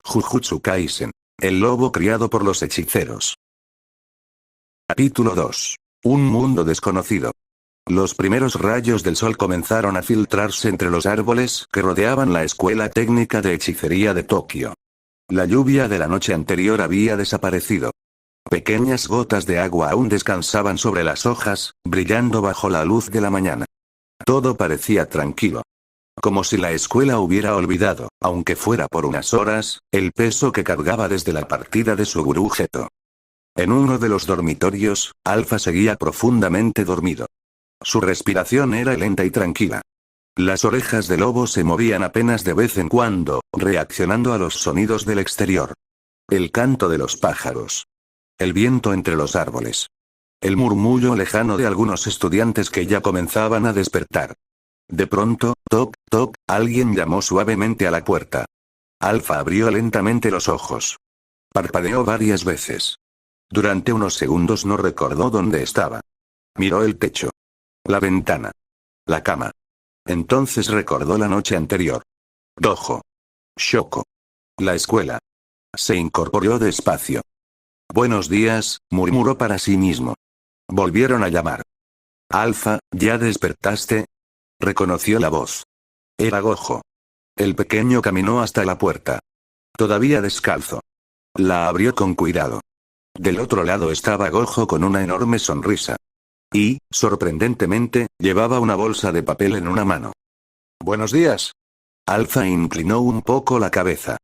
Jujutsu Kaisen. El lobo criado por los hechiceros. Capítulo 2. Un mundo desconocido. Los primeros rayos del sol comenzaron a filtrarse entre los árboles que rodeaban la Escuela Técnica de Hechicería de Tokio. La lluvia de la noche anterior había desaparecido. Pequeñas gotas de agua aún descansaban sobre las hojas, brillando bajo la luz de la mañana. Todo parecía tranquilo. Como si la escuela hubiera olvidado, aunque fuera por unas horas, el peso que cargaba desde la partida de su gurú Geto. En uno de los dormitorios, Alpha seguía profundamente dormido. Su respiración era lenta y tranquila. Las orejas de lobo se movían apenas de vez en cuando, reaccionando a los sonidos del exterior. El canto de los pájaros. El viento entre los árboles. El murmullo lejano de algunos estudiantes que ya comenzaban a despertar. De pronto, toc, toc, alguien llamó suavemente a la puerta. Alpha abrió lentamente los ojos. Parpadeó varias veces. Durante unos segundos no recordó dónde estaba. Miró el techo. La ventana. La cama. Entonces recordó la noche anterior. Dojo. Shoko. La escuela. Se incorporó despacio. Buenos días, murmuró para sí mismo. Volvieron a llamar. Alpha, ¿ya despertaste? Reconoció la voz. Era Gojo. El pequeño caminó hasta la puerta. Todavía descalzo. La abrió con cuidado. Del otro lado estaba Gojo con una enorme sonrisa. Y, sorprendentemente, llevaba una bolsa de papel en una mano. Buenos días. Alpha inclinó un poco la cabeza.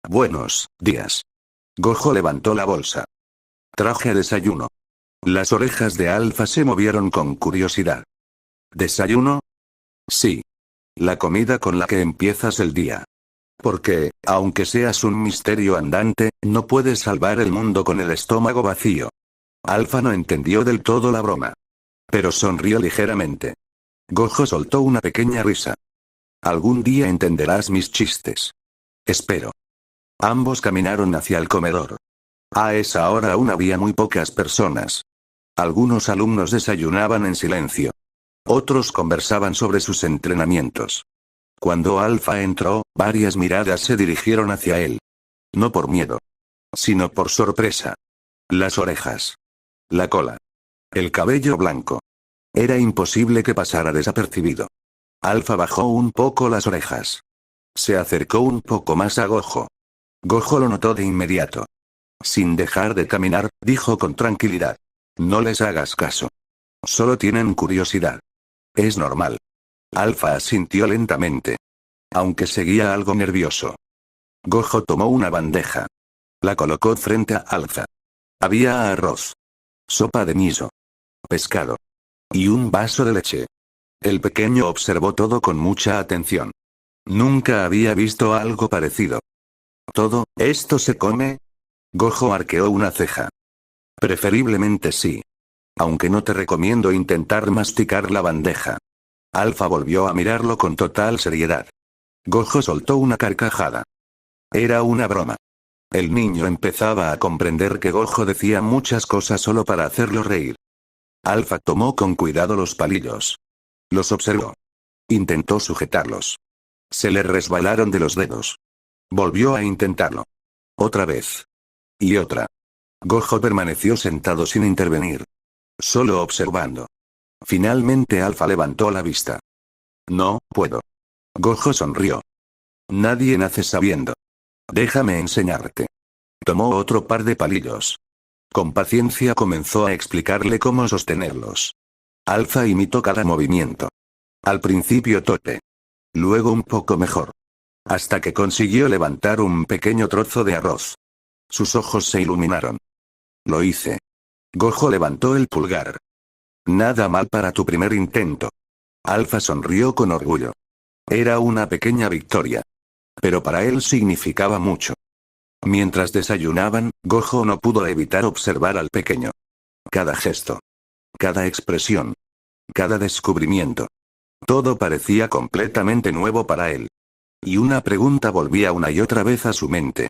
Buenos días. Gojo levantó la bolsa. Traje desayuno. Las orejas de Alpha se movieron con curiosidad. ¿Desayuno? Sí. La comida con la que empiezas el día. Porque, aunque seas un misterio andante, no puedes salvar el mundo con el estómago vacío. Alpha no entendió del todo la broma. Pero sonrió ligeramente. Gojo soltó una pequeña risa. Algún día entenderás mis chistes. Espero. Ambos caminaron hacia el comedor. A esa hora aún había muy pocas personas. Algunos alumnos desayunaban en silencio. Otros conversaban sobre sus entrenamientos. Cuando Alpha entró, varias miradas se dirigieron hacia él. No por miedo. Sino por sorpresa. Las orejas. La cola. El cabello blanco. Era imposible que pasara desapercibido. Alpha bajó un poco las orejas. Se acercó un poco más a Gojo. Gojo lo notó de inmediato. Sin dejar de caminar, dijo con tranquilidad. No les hagas caso. Solo tienen curiosidad. Es normal. Alpha asintió lentamente. Aunque seguía algo nervioso. Gojo tomó una bandeja. La colocó frente a Alpha. Había arroz. Sopa de miso. Pescado. Y un vaso de leche. El pequeño observó todo con mucha atención. Nunca había visto algo parecido. ¿Todo esto se come? Gojo arqueó una ceja. Preferiblemente sí. Aunque no te recomiendo intentar masticar la bandeja. Alpha volvió a mirarlo con total seriedad. Gojo soltó una carcajada. Era una broma. El niño empezaba a comprender que Gojo decía muchas cosas solo para hacerlo reír. Alpha tomó con cuidado los palillos. Los observó. Intentó sujetarlos. Se le resbalaron de los dedos. Volvió a intentarlo. Otra vez. Y otra. Gojo permaneció sentado sin intervenir. Solo observando. Finalmente Alpha levantó la vista. No puedo. Gojo sonrió. Nadie nace sabiendo. Déjame enseñarte. Tomó otro par de palillos. Con paciencia comenzó a explicarle cómo sostenerlos. Alpha imitó cada movimiento. Al principio torpe. Luego un poco mejor. Hasta que consiguió levantar un pequeño trozo de arroz. Sus ojos se iluminaron. Lo hice. Gojo levantó el pulgar. Nada mal para tu primer intento. Alpha sonrió con orgullo. Era una pequeña victoria. Pero para él significaba mucho. Mientras desayunaban, Gojo no pudo evitar observar al pequeño. Cada gesto. Cada expresión. Cada descubrimiento. Todo parecía completamente nuevo para él. Y una pregunta volvía una y otra vez a su mente.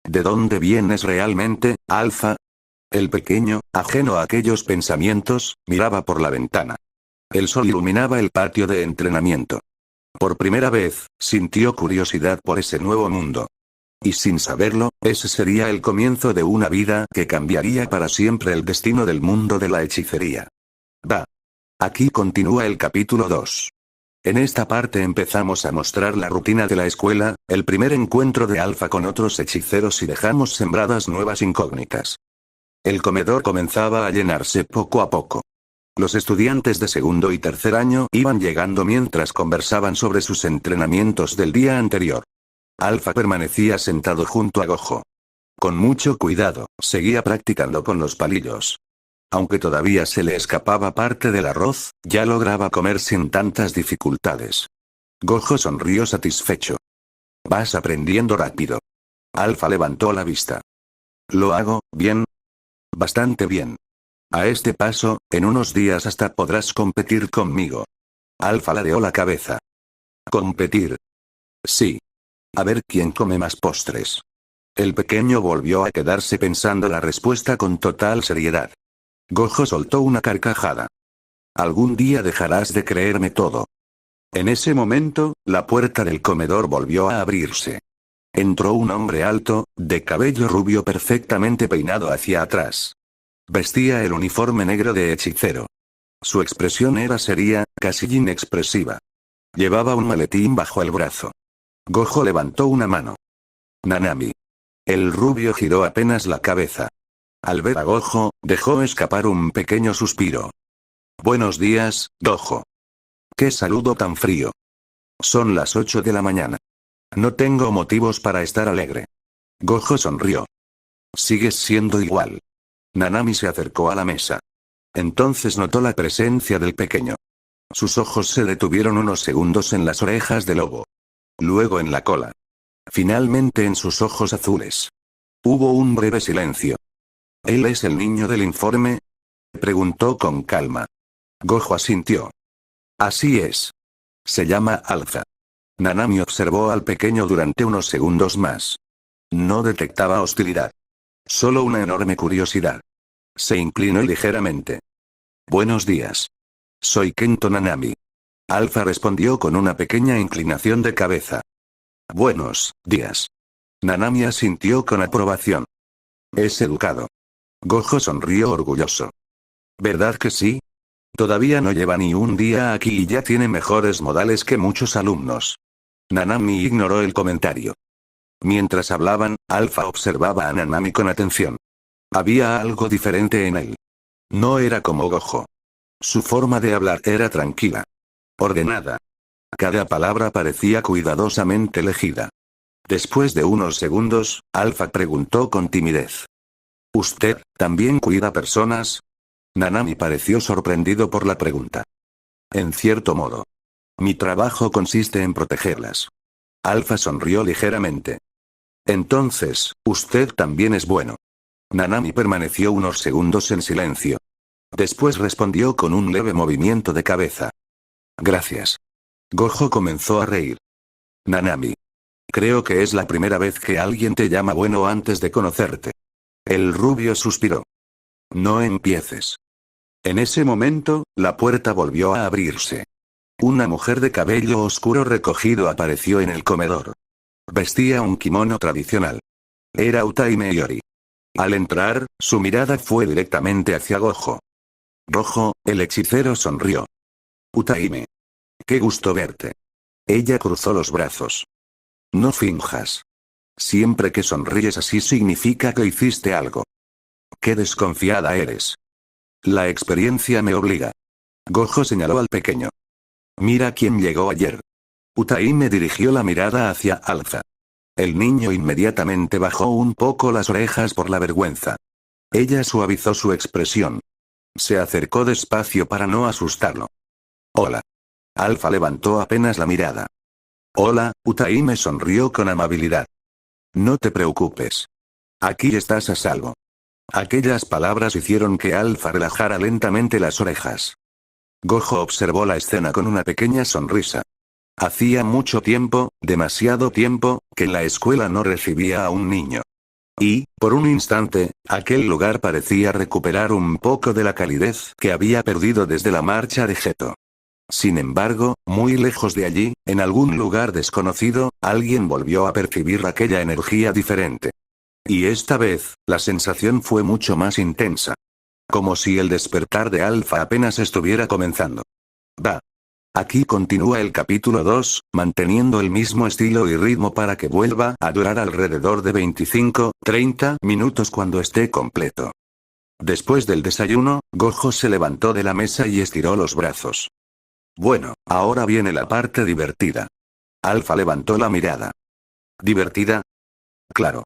¿De dónde vienes realmente, Alpha? El pequeño, ajeno a aquellos pensamientos, miraba por la ventana. El sol iluminaba el patio de entrenamiento. Por primera vez, sintió curiosidad por ese nuevo mundo. Y sin saberlo, ese sería el comienzo de una vida que cambiaría para siempre el destino del mundo de la hechicería. Va. Aquí continúa el capítulo 2. En esta parte empezamos a mostrar la rutina de la escuela, el primer encuentro de Alpha con otros hechiceros y dejamos sembradas nuevas incógnitas. El comedor comenzaba a llenarse poco a poco. Los estudiantes de segundo y tercer año iban llegando mientras conversaban sobre sus entrenamientos del día anterior. Alpha permanecía sentado junto a Gojo. Con mucho cuidado, seguía practicando con los palillos. Aunque todavía se le escapaba parte del arroz, ya lograba comer sin tantas dificultades. Gojo sonrió satisfecho. Vas aprendiendo rápido. Alpha levantó la vista. ¿Lo hago bien? Bastante bien. A este paso, en unos días hasta podrás competir conmigo. Alpha ladeó la cabeza. ¿Competir? Sí. A ver quién come más postres. El pequeño volvió a quedarse pensando la respuesta con total seriedad. Gojo soltó una carcajada. Algún día dejarás de creerme todo. En ese momento, la puerta del comedor volvió a abrirse. Entró un hombre alto, de cabello rubio perfectamente peinado hacia atrás. Vestía el uniforme negro de hechicero. Su expresión era seria, casi inexpresiva. Llevaba un maletín bajo el brazo. Gojo levantó una mano. Nanami. El rubio giró apenas la cabeza. Al ver a Gojo, dejó escapar un pequeño suspiro. Buenos días, Gojo. Qué saludo tan frío. Son las 8 de la mañana. No tengo motivos para estar alegre. Gojo sonrió. Sigues siendo igual. Nanami se acercó a la mesa. Entonces notó la presencia del pequeño. Sus ojos se detuvieron unos segundos en las orejas del lobo. Luego en la cola. Finalmente en sus ojos azules. Hubo un breve silencio. ¿Él es el niño del informe? Preguntó con calma. Gojo asintió. Así es. Se llama Alpha. Nanami observó al pequeño durante unos segundos más. No detectaba hostilidad. Solo una enorme curiosidad. Se inclinó ligeramente. Buenos días. Soy Kento Nanami. Alpha respondió con una pequeña inclinación de cabeza. Buenos días. Nanami asintió con aprobación. Es educado. Gojo sonrió orgulloso. ¿Verdad que sí? Todavía no lleva ni un día aquí y ya tiene mejores modales que muchos alumnos. Nanami ignoró el comentario. Mientras hablaban, Alpha observaba a Nanami con atención. Había algo diferente en él. No era como Gojo. Su forma de hablar era tranquila. Ordenada. Cada palabra parecía cuidadosamente elegida. Después de unos segundos, Alpha preguntó con timidez. ¿Usted también cuida personas? Nanami pareció sorprendido por la pregunta. En cierto modo. Mi trabajo consiste en protegerlas. Alpha sonrió ligeramente. Entonces, usted también es bueno. Nanami permaneció unos segundos en silencio. Después respondió con un leve movimiento de cabeza. Gracias. Gojo comenzó a reír. Nanami. Creo que es la primera vez que alguien te llama bueno antes de conocerte. El rubio suspiró. No empieces. En ese momento, la puerta volvió a abrirse. Una mujer de cabello oscuro recogido apareció en el comedor. Vestía un kimono tradicional. Era Utaime Iori. Al entrar, su mirada fue directamente hacia Gojo. Gojo, el hechicero sonrió. Utaime. Qué gusto verte. Ella cruzó los brazos. No finjas. Siempre que sonríes así significa que hiciste algo. Qué desconfiada eres. La experiencia me obliga. Gojo señaló al pequeño. Mira quién llegó ayer. Utaime dirigió la mirada hacia Alpha. El niño inmediatamente bajó un poco las orejas por la vergüenza. Ella suavizó su expresión. Se acercó despacio para no asustarlo. Hola. Alpha levantó apenas la mirada. Hola, Utaime sonrió con amabilidad. No te preocupes. Aquí estás a salvo. Aquellas palabras hicieron que Alpha relajara lentamente las orejas. Gojo observó la escena con una pequeña sonrisa. Hacía mucho tiempo, demasiado tiempo, que la escuela no recibía a un niño. Y, por un instante, aquel lugar parecía recuperar un poco de la calidez que había perdido desde la marcha de Geto. Sin embargo, muy lejos de allí, en algún lugar desconocido, alguien volvió a percibir aquella energía diferente. Y esta vez, la sensación fue mucho más intensa. Como si el despertar de Alpha apenas estuviera comenzando. Va. Aquí continúa el capítulo 2, manteniendo el mismo estilo y ritmo para que vuelva a durar alrededor de 25-30 minutos cuando esté completo. Después del desayuno, Gojo se levantó de la mesa y estiró los brazos. Bueno, ahora viene la parte divertida. Alpha levantó la mirada. ¿Divertida? Claro.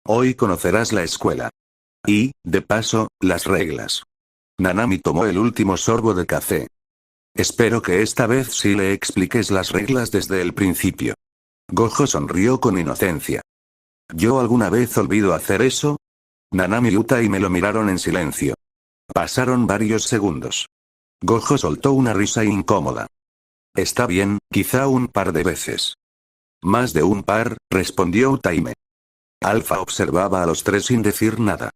Hoy conocerás la escuela. Y, de paso, las reglas. Nanami tomó el último sorbo de café. Espero que esta vez sí le expliques las reglas desde el principio. Gojo sonrió con inocencia. ¿Yo alguna vez olvido hacer eso? Nanami y Utai me lo miraron en silencio. Pasaron varios segundos. Gojo soltó una risa incómoda. Está bien, quizá un par de veces. Más de un par, respondió Utaime. Alpha observaba a los tres sin decir nada.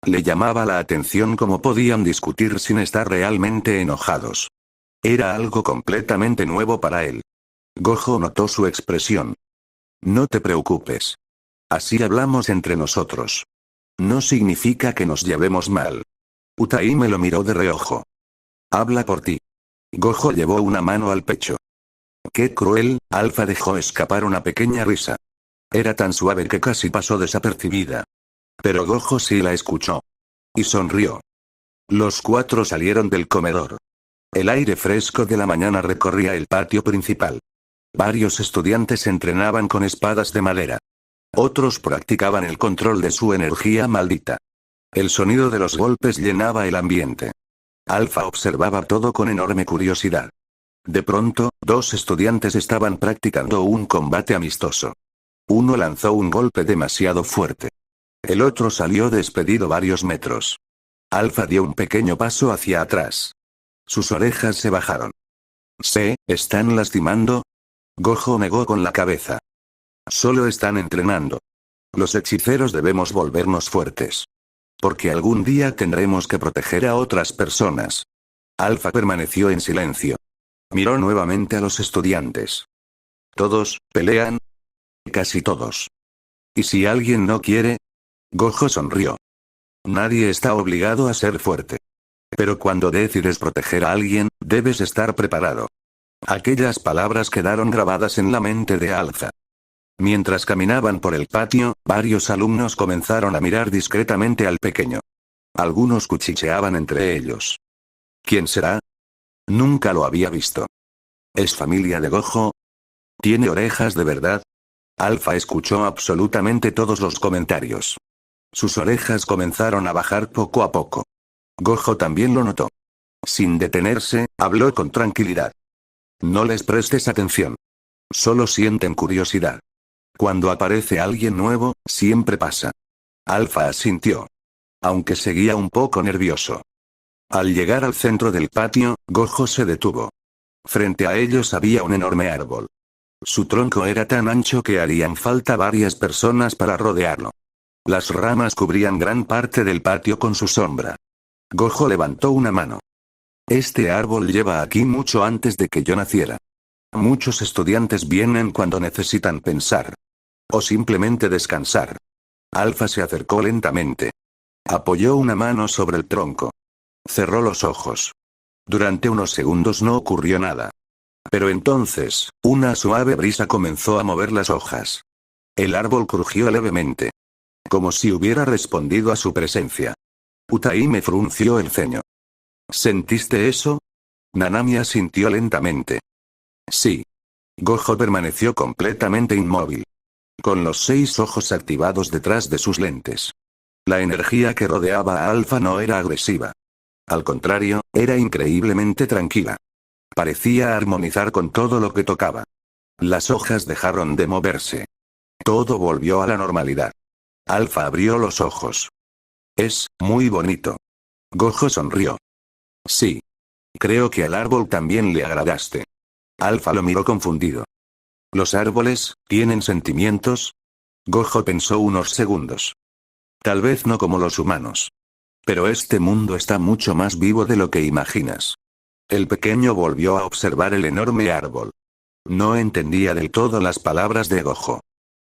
Le llamaba la atención cómo podían discutir sin estar realmente enojados. Era algo completamente nuevo para él. Gojo notó su expresión. No te preocupes. Así hablamos entre nosotros. No significa que nos llevemos mal. Utaime lo miró de reojo. Habla por ti. Gojo llevó una mano al pecho. Qué cruel, Alpha dejó escapar una pequeña risa. Era tan suave que casi pasó desapercibida. Pero Gojo sí la escuchó. Y sonrió. Los cuatro salieron del comedor. El aire fresco de la mañana recorría el patio principal. Varios estudiantes entrenaban con espadas de madera. Otros practicaban el control de su energía maldita. El sonido de los golpes llenaba el ambiente. Alpha observaba todo con enorme curiosidad. De pronto, dos estudiantes estaban practicando un combate amistoso. Uno lanzó un golpe demasiado fuerte. El otro salió despedido varios metros. Alpha dio un pequeño paso hacia atrás. Sus orejas se bajaron. ¿Se están lastimando? Gojo negó con la cabeza. Solo están entrenando. Los hechiceros debemos volvernos fuertes. Porque algún día tendremos que proteger a otras personas. Alpha permaneció en silencio. Miró nuevamente a los estudiantes. ¿Todos pelean? Casi todos. ¿Y si alguien no quiere? Gojo sonrió. Nadie está obligado a ser fuerte. Pero cuando decides proteger a alguien, debes estar preparado. Aquellas palabras quedaron grabadas en la mente de Alpha. Mientras caminaban por el patio, varios alumnos comenzaron a mirar discretamente al pequeño. Algunos cuchicheaban entre ellos. ¿Quién será? Nunca lo había visto. ¿Es familia de Gojo? ¿Tiene orejas de verdad? Alpha escuchó absolutamente todos los comentarios. Sus orejas comenzaron a bajar poco a poco. Gojo también lo notó. Sin detenerse, habló con tranquilidad. No les prestes atención. Solo sienten curiosidad. Cuando aparece alguien nuevo, siempre pasa. Alpha asintió. Aunque seguía un poco nervioso. Al llegar al centro del patio, Gojo se detuvo. Frente a ellos había un enorme árbol. Su tronco era tan ancho que harían falta varias personas para rodearlo. Las ramas cubrían gran parte del patio con su sombra. Gojo levantó una mano. Este árbol lleva aquí mucho antes de que yo naciera. Muchos estudiantes vienen cuando necesitan pensar. O simplemente descansar. Alpha se acercó lentamente. Apoyó una mano sobre el tronco. Cerró los ojos. Durante unos segundos no ocurrió nada. Pero entonces, una suave brisa comenzó a mover las hojas. El árbol crujió levemente. Como si hubiera respondido a su presencia. Utaime frunció el ceño. ¿Sentiste eso? Nanami asintió lentamente. Sí. Gojo permaneció completamente inmóvil. Con los 6 ojos activados detrás de sus lentes. La energía que rodeaba a Alpha no era agresiva. Al contrario, era increíblemente tranquila. Parecía armonizar con todo lo que tocaba. Las hojas dejaron de moverse. Todo volvió a la normalidad. Alpha abrió los ojos. Es muy bonito. Gojo sonrió. Sí. Creo que al árbol también le agradaste. Alpha lo miró confundido. ¿Los árboles tienen sentimientos? Gojo pensó unos segundos. Tal vez no como los humanos. Pero este mundo está mucho más vivo de lo que imaginas. El pequeño volvió a observar el enorme árbol. No entendía del todo las palabras de Gojo.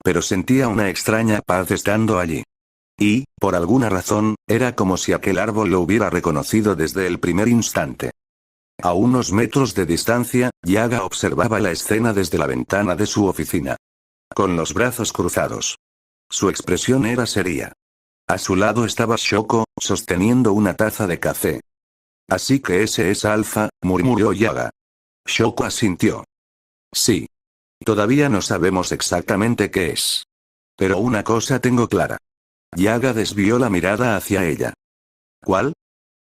Pero sentía una extraña paz estando allí. Y, por alguna razón, era como si aquel árbol lo hubiera reconocido desde el primer instante. A unos metros de distancia, Yaga observaba la escena desde la ventana de su oficina. Con los brazos cruzados. Su expresión era seria. A su lado estaba Shoko, sosteniendo una taza de café. Así que ese es Alpha, murmuró Yaga. Shoko asintió. Sí. Todavía no sabemos exactamente qué es. Pero una cosa tengo clara. Yaga desvió la mirada hacia ella. ¿Cuál?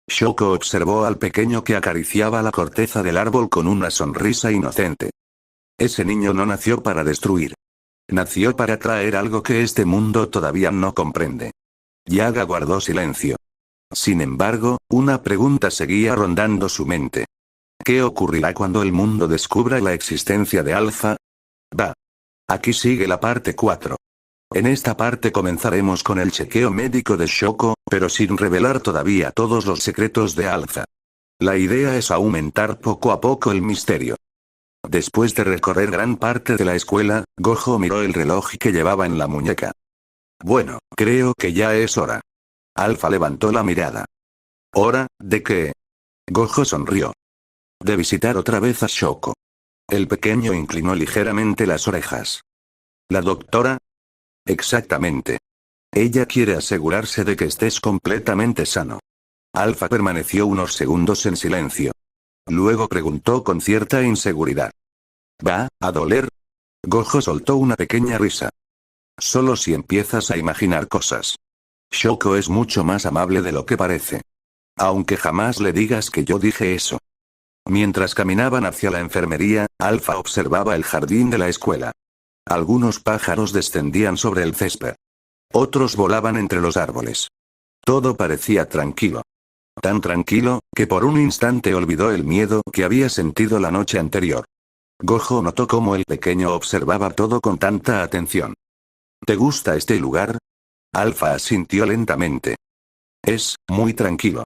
Shoko observó al pequeño que acariciaba la corteza del árbol con una sonrisa inocente. Ese niño no nació para destruir. Nació para traer algo que este mundo todavía no comprende. Yaga guardó silencio. Sin embargo, una pregunta seguía rondando su mente. ¿Qué ocurrirá cuando el mundo descubra la existencia de Alpha? Va. Aquí sigue la parte 4. En esta parte comenzaremos con el chequeo médico de Shoko, pero sin revelar todavía todos los secretos de Alpha. La idea es aumentar poco a poco el misterio. Después de recorrer gran parte de la escuela, Gojo miró el reloj que llevaba en la muñeca. Bueno, creo que ya es hora. Alpha levantó la mirada. ¿Hora, de qué? Gojo sonrió. De visitar otra vez a Shoko. El pequeño inclinó ligeramente las orejas. ¿La doctora? Exactamente. Ella quiere asegurarse de que estés completamente sano. Alpha permaneció unos segundos en silencio. Luego preguntó con cierta inseguridad. ¿Va a doler? Gojo soltó una pequeña risa. Solo si empiezas a imaginar cosas. Shoko es mucho más amable de lo que parece. Aunque jamás le digas que yo dije eso. Mientras caminaban hacia la enfermería, Alpha observaba el jardín de la escuela. Algunos pájaros descendían sobre el césped. Otros volaban entre los árboles. Todo parecía tranquilo. Tan tranquilo, que por un instante olvidó el miedo que había sentido la noche anterior. Gojo notó cómo el pequeño observaba todo con tanta atención. ¿Te gusta este lugar? Alpha asintió lentamente. Es muy tranquilo.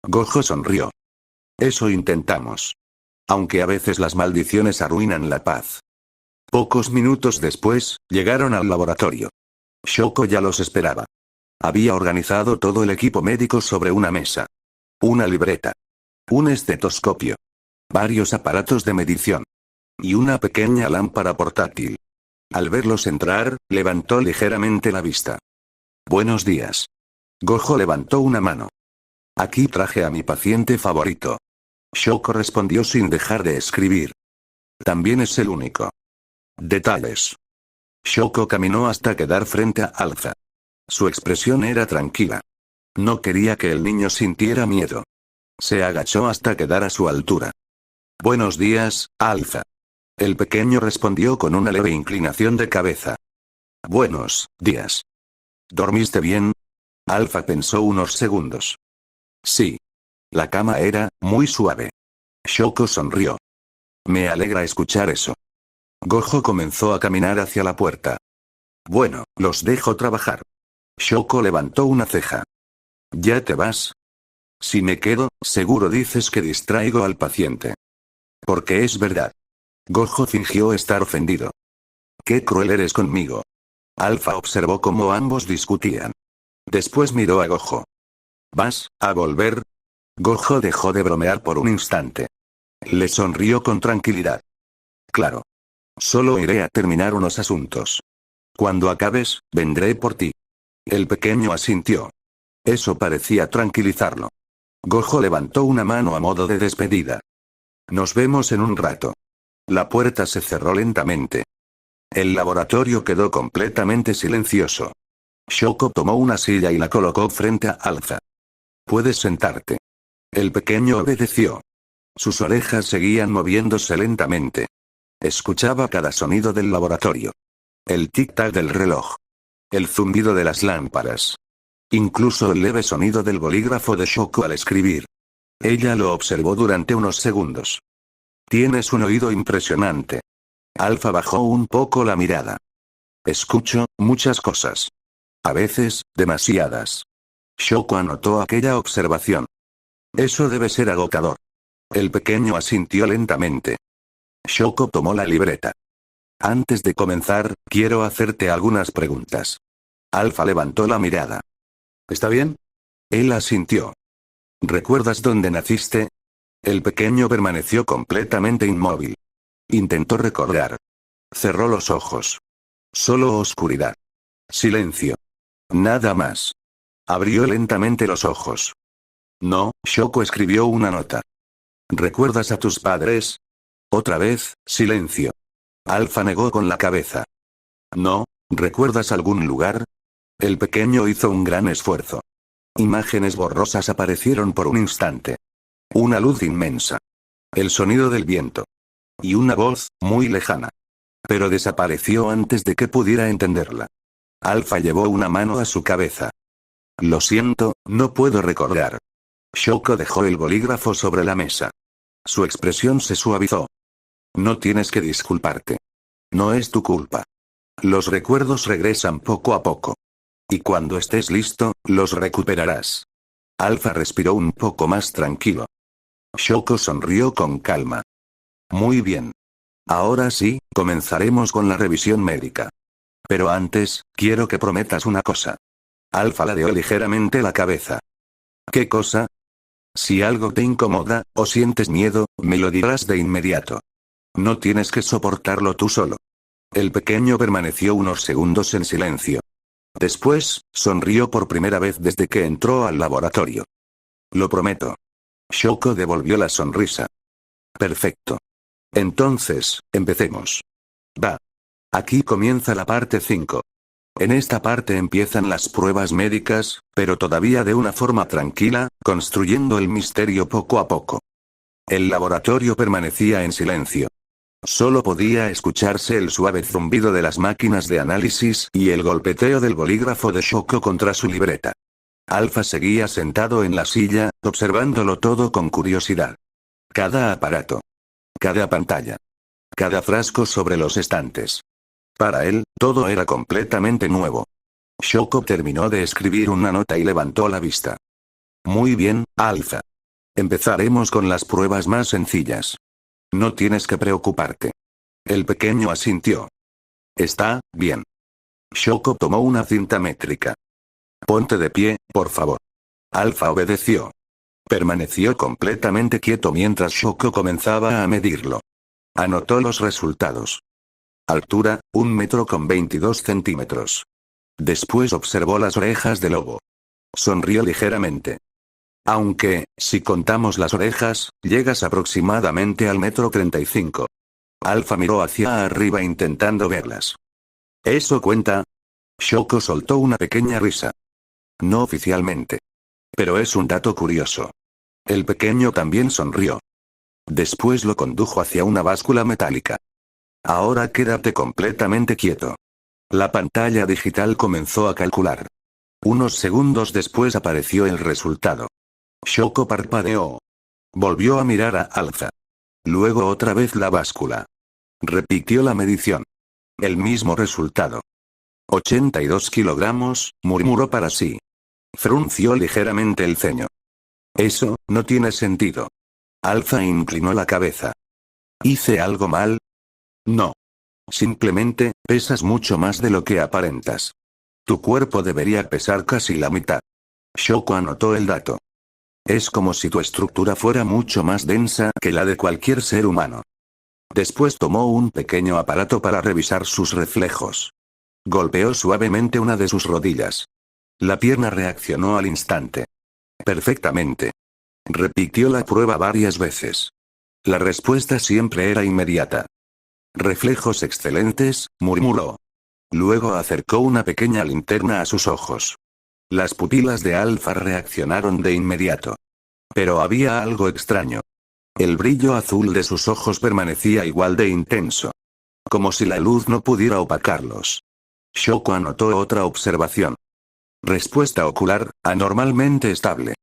Gojo sonrió. Eso intentamos. Aunque a veces las maldiciones arruinan la paz. Pocos minutos después, llegaron al laboratorio. Shoko ya los esperaba. Había organizado todo el equipo médico sobre una mesa. Una libreta. Un estetoscopio. Varios aparatos de medición. Y una pequeña lámpara portátil. Al verlos entrar, levantó ligeramente la vista. Buenos días. Gojo levantó una mano. Aquí traje a mi paciente favorito. Shoko respondió sin dejar de escribir. También es el único. Detalles. Shoko caminó hasta quedar frente a Alpha. Su expresión era tranquila. No quería que el niño sintiera miedo. Se agachó hasta quedar a su altura. Buenos días, Alpha. El pequeño respondió con una leve inclinación de cabeza. Buenos días. ¿Dormiste bien? Alpha pensó unos segundos. Sí. La cama era muy suave. Shoko sonrió. Me alegra escuchar eso. Gojo comenzó a caminar hacia la puerta. Bueno, los dejo trabajar. Shoko levantó una ceja. ¿Ya te vas? Si me quedo, seguro dices que distraigo al paciente. Porque es verdad. Gojo fingió estar ofendido. Qué cruel eres conmigo. Alpha observó cómo ambos discutían. Después miró a Gojo. ¿Vas a volver? Gojo dejó de bromear por un instante. Le sonrió con tranquilidad. Claro. Solo iré a terminar unos asuntos. Cuando acabes, vendré por ti. El pequeño asintió. Eso parecía tranquilizarlo. Gojo levantó una mano a modo de despedida. Nos vemos en un rato. La puerta se cerró lentamente. El laboratorio quedó completamente silencioso. Shoko tomó una silla y la colocó frente a Alpha. Puedes sentarte. El pequeño obedeció. Sus orejas seguían moviéndose lentamente. Escuchaba cada sonido del laboratorio. El tic-tac del reloj. El zumbido de las lámparas. Incluso el leve sonido del bolígrafo de Shoko al escribir. Ella lo observó durante unos segundos. Tienes un oído impresionante. Alpha bajó un poco la mirada. Escucho muchas cosas. A veces, demasiadas. Shoko anotó aquella observación. Eso debe ser agotador. El pequeño asintió lentamente. Shoko tomó la libreta. Antes de comenzar, quiero hacerte algunas preguntas. Alpha levantó la mirada. ¿Está bien? Él asintió. ¿Recuerdas dónde naciste? El pequeño permaneció completamente inmóvil. Intentó recordar. Cerró los ojos. Solo oscuridad. Silencio. Nada más. Abrió lentamente los ojos. No, Shoko escribió una nota. ¿Recuerdas a tus padres? Otra vez, silencio. Alpha negó con la cabeza. No, ¿recuerdas algún lugar? El pequeño hizo un gran esfuerzo. Imágenes borrosas aparecieron por un instante. Una luz inmensa. El sonido del viento. Y una voz, muy lejana. Pero desapareció antes de que pudiera entenderla. Alpha llevó una mano a su cabeza. Lo siento, no puedo recordar. Shoko dejó el bolígrafo sobre la mesa. Su expresión se suavizó. No tienes que disculparte. No es tu culpa. Los recuerdos regresan poco a poco. Y cuando estés listo, los recuperarás. Alpha respiró un poco más tranquilo. Shoko sonrió con calma. Muy bien. Ahora sí, comenzaremos con la revisión médica. Pero antes, quiero que prometas una cosa. Alpha ladeó ligeramente la cabeza. ¿Qué cosa? Si algo te incomoda, o sientes miedo, me lo dirás de inmediato. No tienes que soportarlo tú solo. El pequeño permaneció unos segundos en silencio. Después, sonrió por primera vez desde que entró al laboratorio. Lo prometo. Shoko devolvió la sonrisa. Perfecto. Entonces, empecemos. Va. Aquí comienza la parte 5. En esta parte empiezan las pruebas médicas, pero todavía de una forma tranquila, construyendo el misterio poco a poco. El laboratorio permanecía en silencio. Solo podía escucharse el suave zumbido de las máquinas de análisis y el golpeteo del bolígrafo de Shoko contra su libreta. Alpha seguía sentado en la silla, observándolo todo con curiosidad. Cada aparato. Cada pantalla. Cada frasco sobre los estantes. Para él, todo era completamente nuevo. Shoko terminó de escribir una nota y levantó la vista. Muy bien, Alpha. Empezaremos con las pruebas más sencillas. No tienes que preocuparte. El pequeño asintió. Está bien. Shoko tomó una cinta métrica. Ponte de pie, por favor. Alpha obedeció. Permaneció completamente quieto mientras Shoko comenzaba a medirlo. Anotó los resultados. Altura, 1,22 m. Después observó las orejas del lobo. Sonrió ligeramente. Aunque, si contamos las orejas, llegas aproximadamente al 1,35 m. Alpha miró hacia arriba intentando verlas. ¿Eso cuenta? Shoko soltó una pequeña risa. No oficialmente. Pero es un dato curioso. El pequeño también sonrió. Después lo condujo hacia una báscula metálica. Ahora quédate completamente quieto. La pantalla digital comenzó a calcular. Unos segundos después apareció el resultado. Shoko parpadeó. Volvió a mirar a Alpha. Luego otra vez la báscula. Repitió la medición. El mismo resultado. 82 kilogramos, murmuró para sí. Frunció ligeramente el ceño. Eso, no tiene sentido. Alpha inclinó la cabeza. ¿Hice algo mal? No. Simplemente, pesas mucho más de lo que aparentas. Tu cuerpo debería pesar casi la mitad. Shoko anotó el dato. Es como si tu estructura fuera mucho más densa que la de cualquier ser humano. Después tomó un pequeño aparato para revisar sus reflejos. Golpeó suavemente una de sus rodillas. La pierna reaccionó al instante. Perfectamente. Repitió la prueba varias veces. La respuesta siempre era inmediata. Reflejos excelentes, murmuró. Luego acercó una pequeña linterna a sus ojos. Las pupilas de Alpha reaccionaron de inmediato. Pero había algo extraño. El brillo azul de sus ojos permanecía igual de intenso. Como si la luz no pudiera opacarlos. Shoko anotó otra observación. Respuesta ocular, anormalmente estable.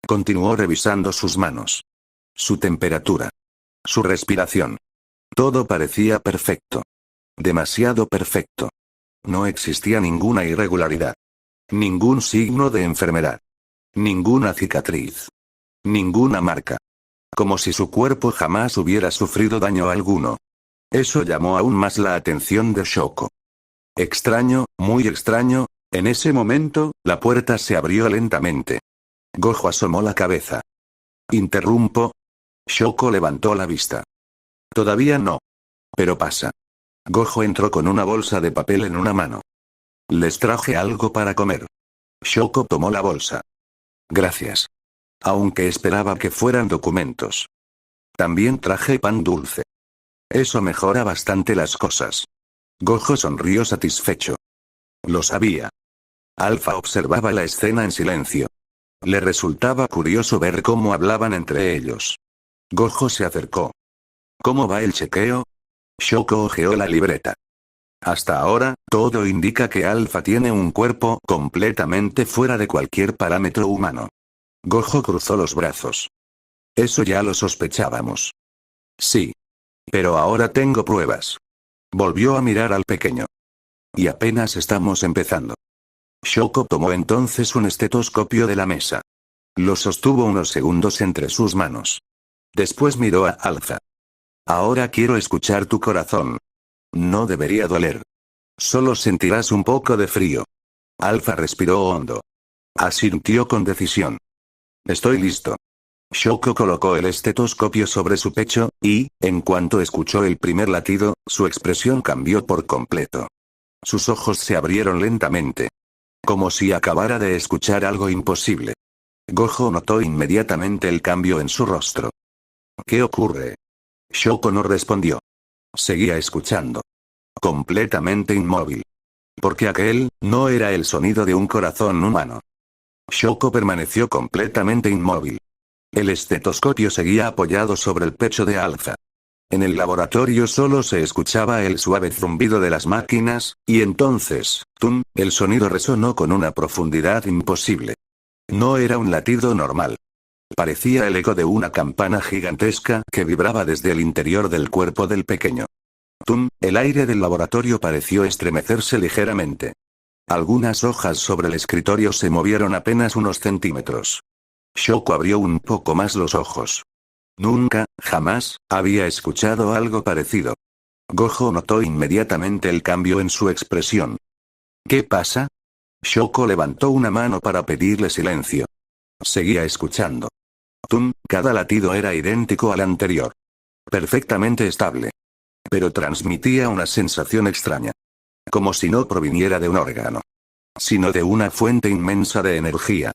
Continuó revisando sus manos. Su temperatura. Su respiración. Todo parecía perfecto. Demasiado perfecto. No existía ninguna irregularidad. Ningún signo de enfermedad. Ninguna cicatriz. Ninguna marca. como si su cuerpo jamás hubiera sufrido daño alguno. Eso llamó aún más la atención de Shoko. Extraño, muy extraño. En ese momento, la puerta se abrió lentamente. Gojo asomó la cabeza. ¿Interrumpo? Shoko levantó la vista. Todavía no. Pero pasa. Gojo entró con una bolsa de papel en una mano. Les traje algo para comer. Shoko tomó la bolsa. Gracias. Aunque esperaba que fueran documentos. También traje pan dulce. Eso mejora bastante las cosas. Gojo sonrió satisfecho. Lo sabía. Alpha observaba la escena en silencio. Le resultaba curioso ver cómo hablaban entre ellos. Gojo se acercó. ¿Cómo va el chequeo? Shoko hojeó la libreta. Hasta ahora, todo indica que Alpha tiene un cuerpo completamente fuera de cualquier parámetro humano. Gojo cruzó los brazos. Eso ya lo sospechábamos. Sí. Pero ahora tengo pruebas. Volvió a mirar al pequeño. Y apenas estamos empezando. Shoko tomó entonces un estetoscopio de la mesa. Lo sostuvo unos segundos entre sus manos. Después miró a Alpha. Ahora quiero escuchar tu corazón. No debería doler. Solo sentirás un poco de frío. Alpha respiró hondo. Asintió con decisión. Estoy listo. Shoko colocó el estetoscopio sobre su pecho, y, en cuanto escuchó el primer latido, su expresión cambió por completo. Sus ojos se abrieron lentamente. Como si acabara de escuchar algo imposible. Gojo notó inmediatamente el cambio en su rostro. ¿Qué ocurre? Shoko no respondió. Seguía escuchando. Completamente inmóvil. Porque aquel, no era el sonido de un corazón humano. Shoko permaneció completamente inmóvil. El estetoscopio seguía apoyado sobre el pecho de Alpha. En el laboratorio solo se escuchaba el suave zumbido de las máquinas, y entonces, ¡tum!, el sonido resonó con una profundidad imposible. No era un latido normal. Parecía el eco de una campana gigantesca que vibraba desde el interior del cuerpo del pequeño. ¡Tum!, el aire del laboratorio pareció estremecerse ligeramente. Algunas hojas sobre el escritorio se movieron apenas unos centímetros. Shoko abrió un poco más los ojos. Nunca, jamás, había escuchado algo parecido. Gojo notó inmediatamente el cambio en su expresión. ¿Qué pasa? Shoko levantó una mano para pedirle silencio. Seguía escuchando. ¡Tum!, cada latido era idéntico al anterior. Perfectamente estable. Pero transmitía una sensación extraña. Como si no proviniera de un órgano. Sino de una fuente inmensa de energía.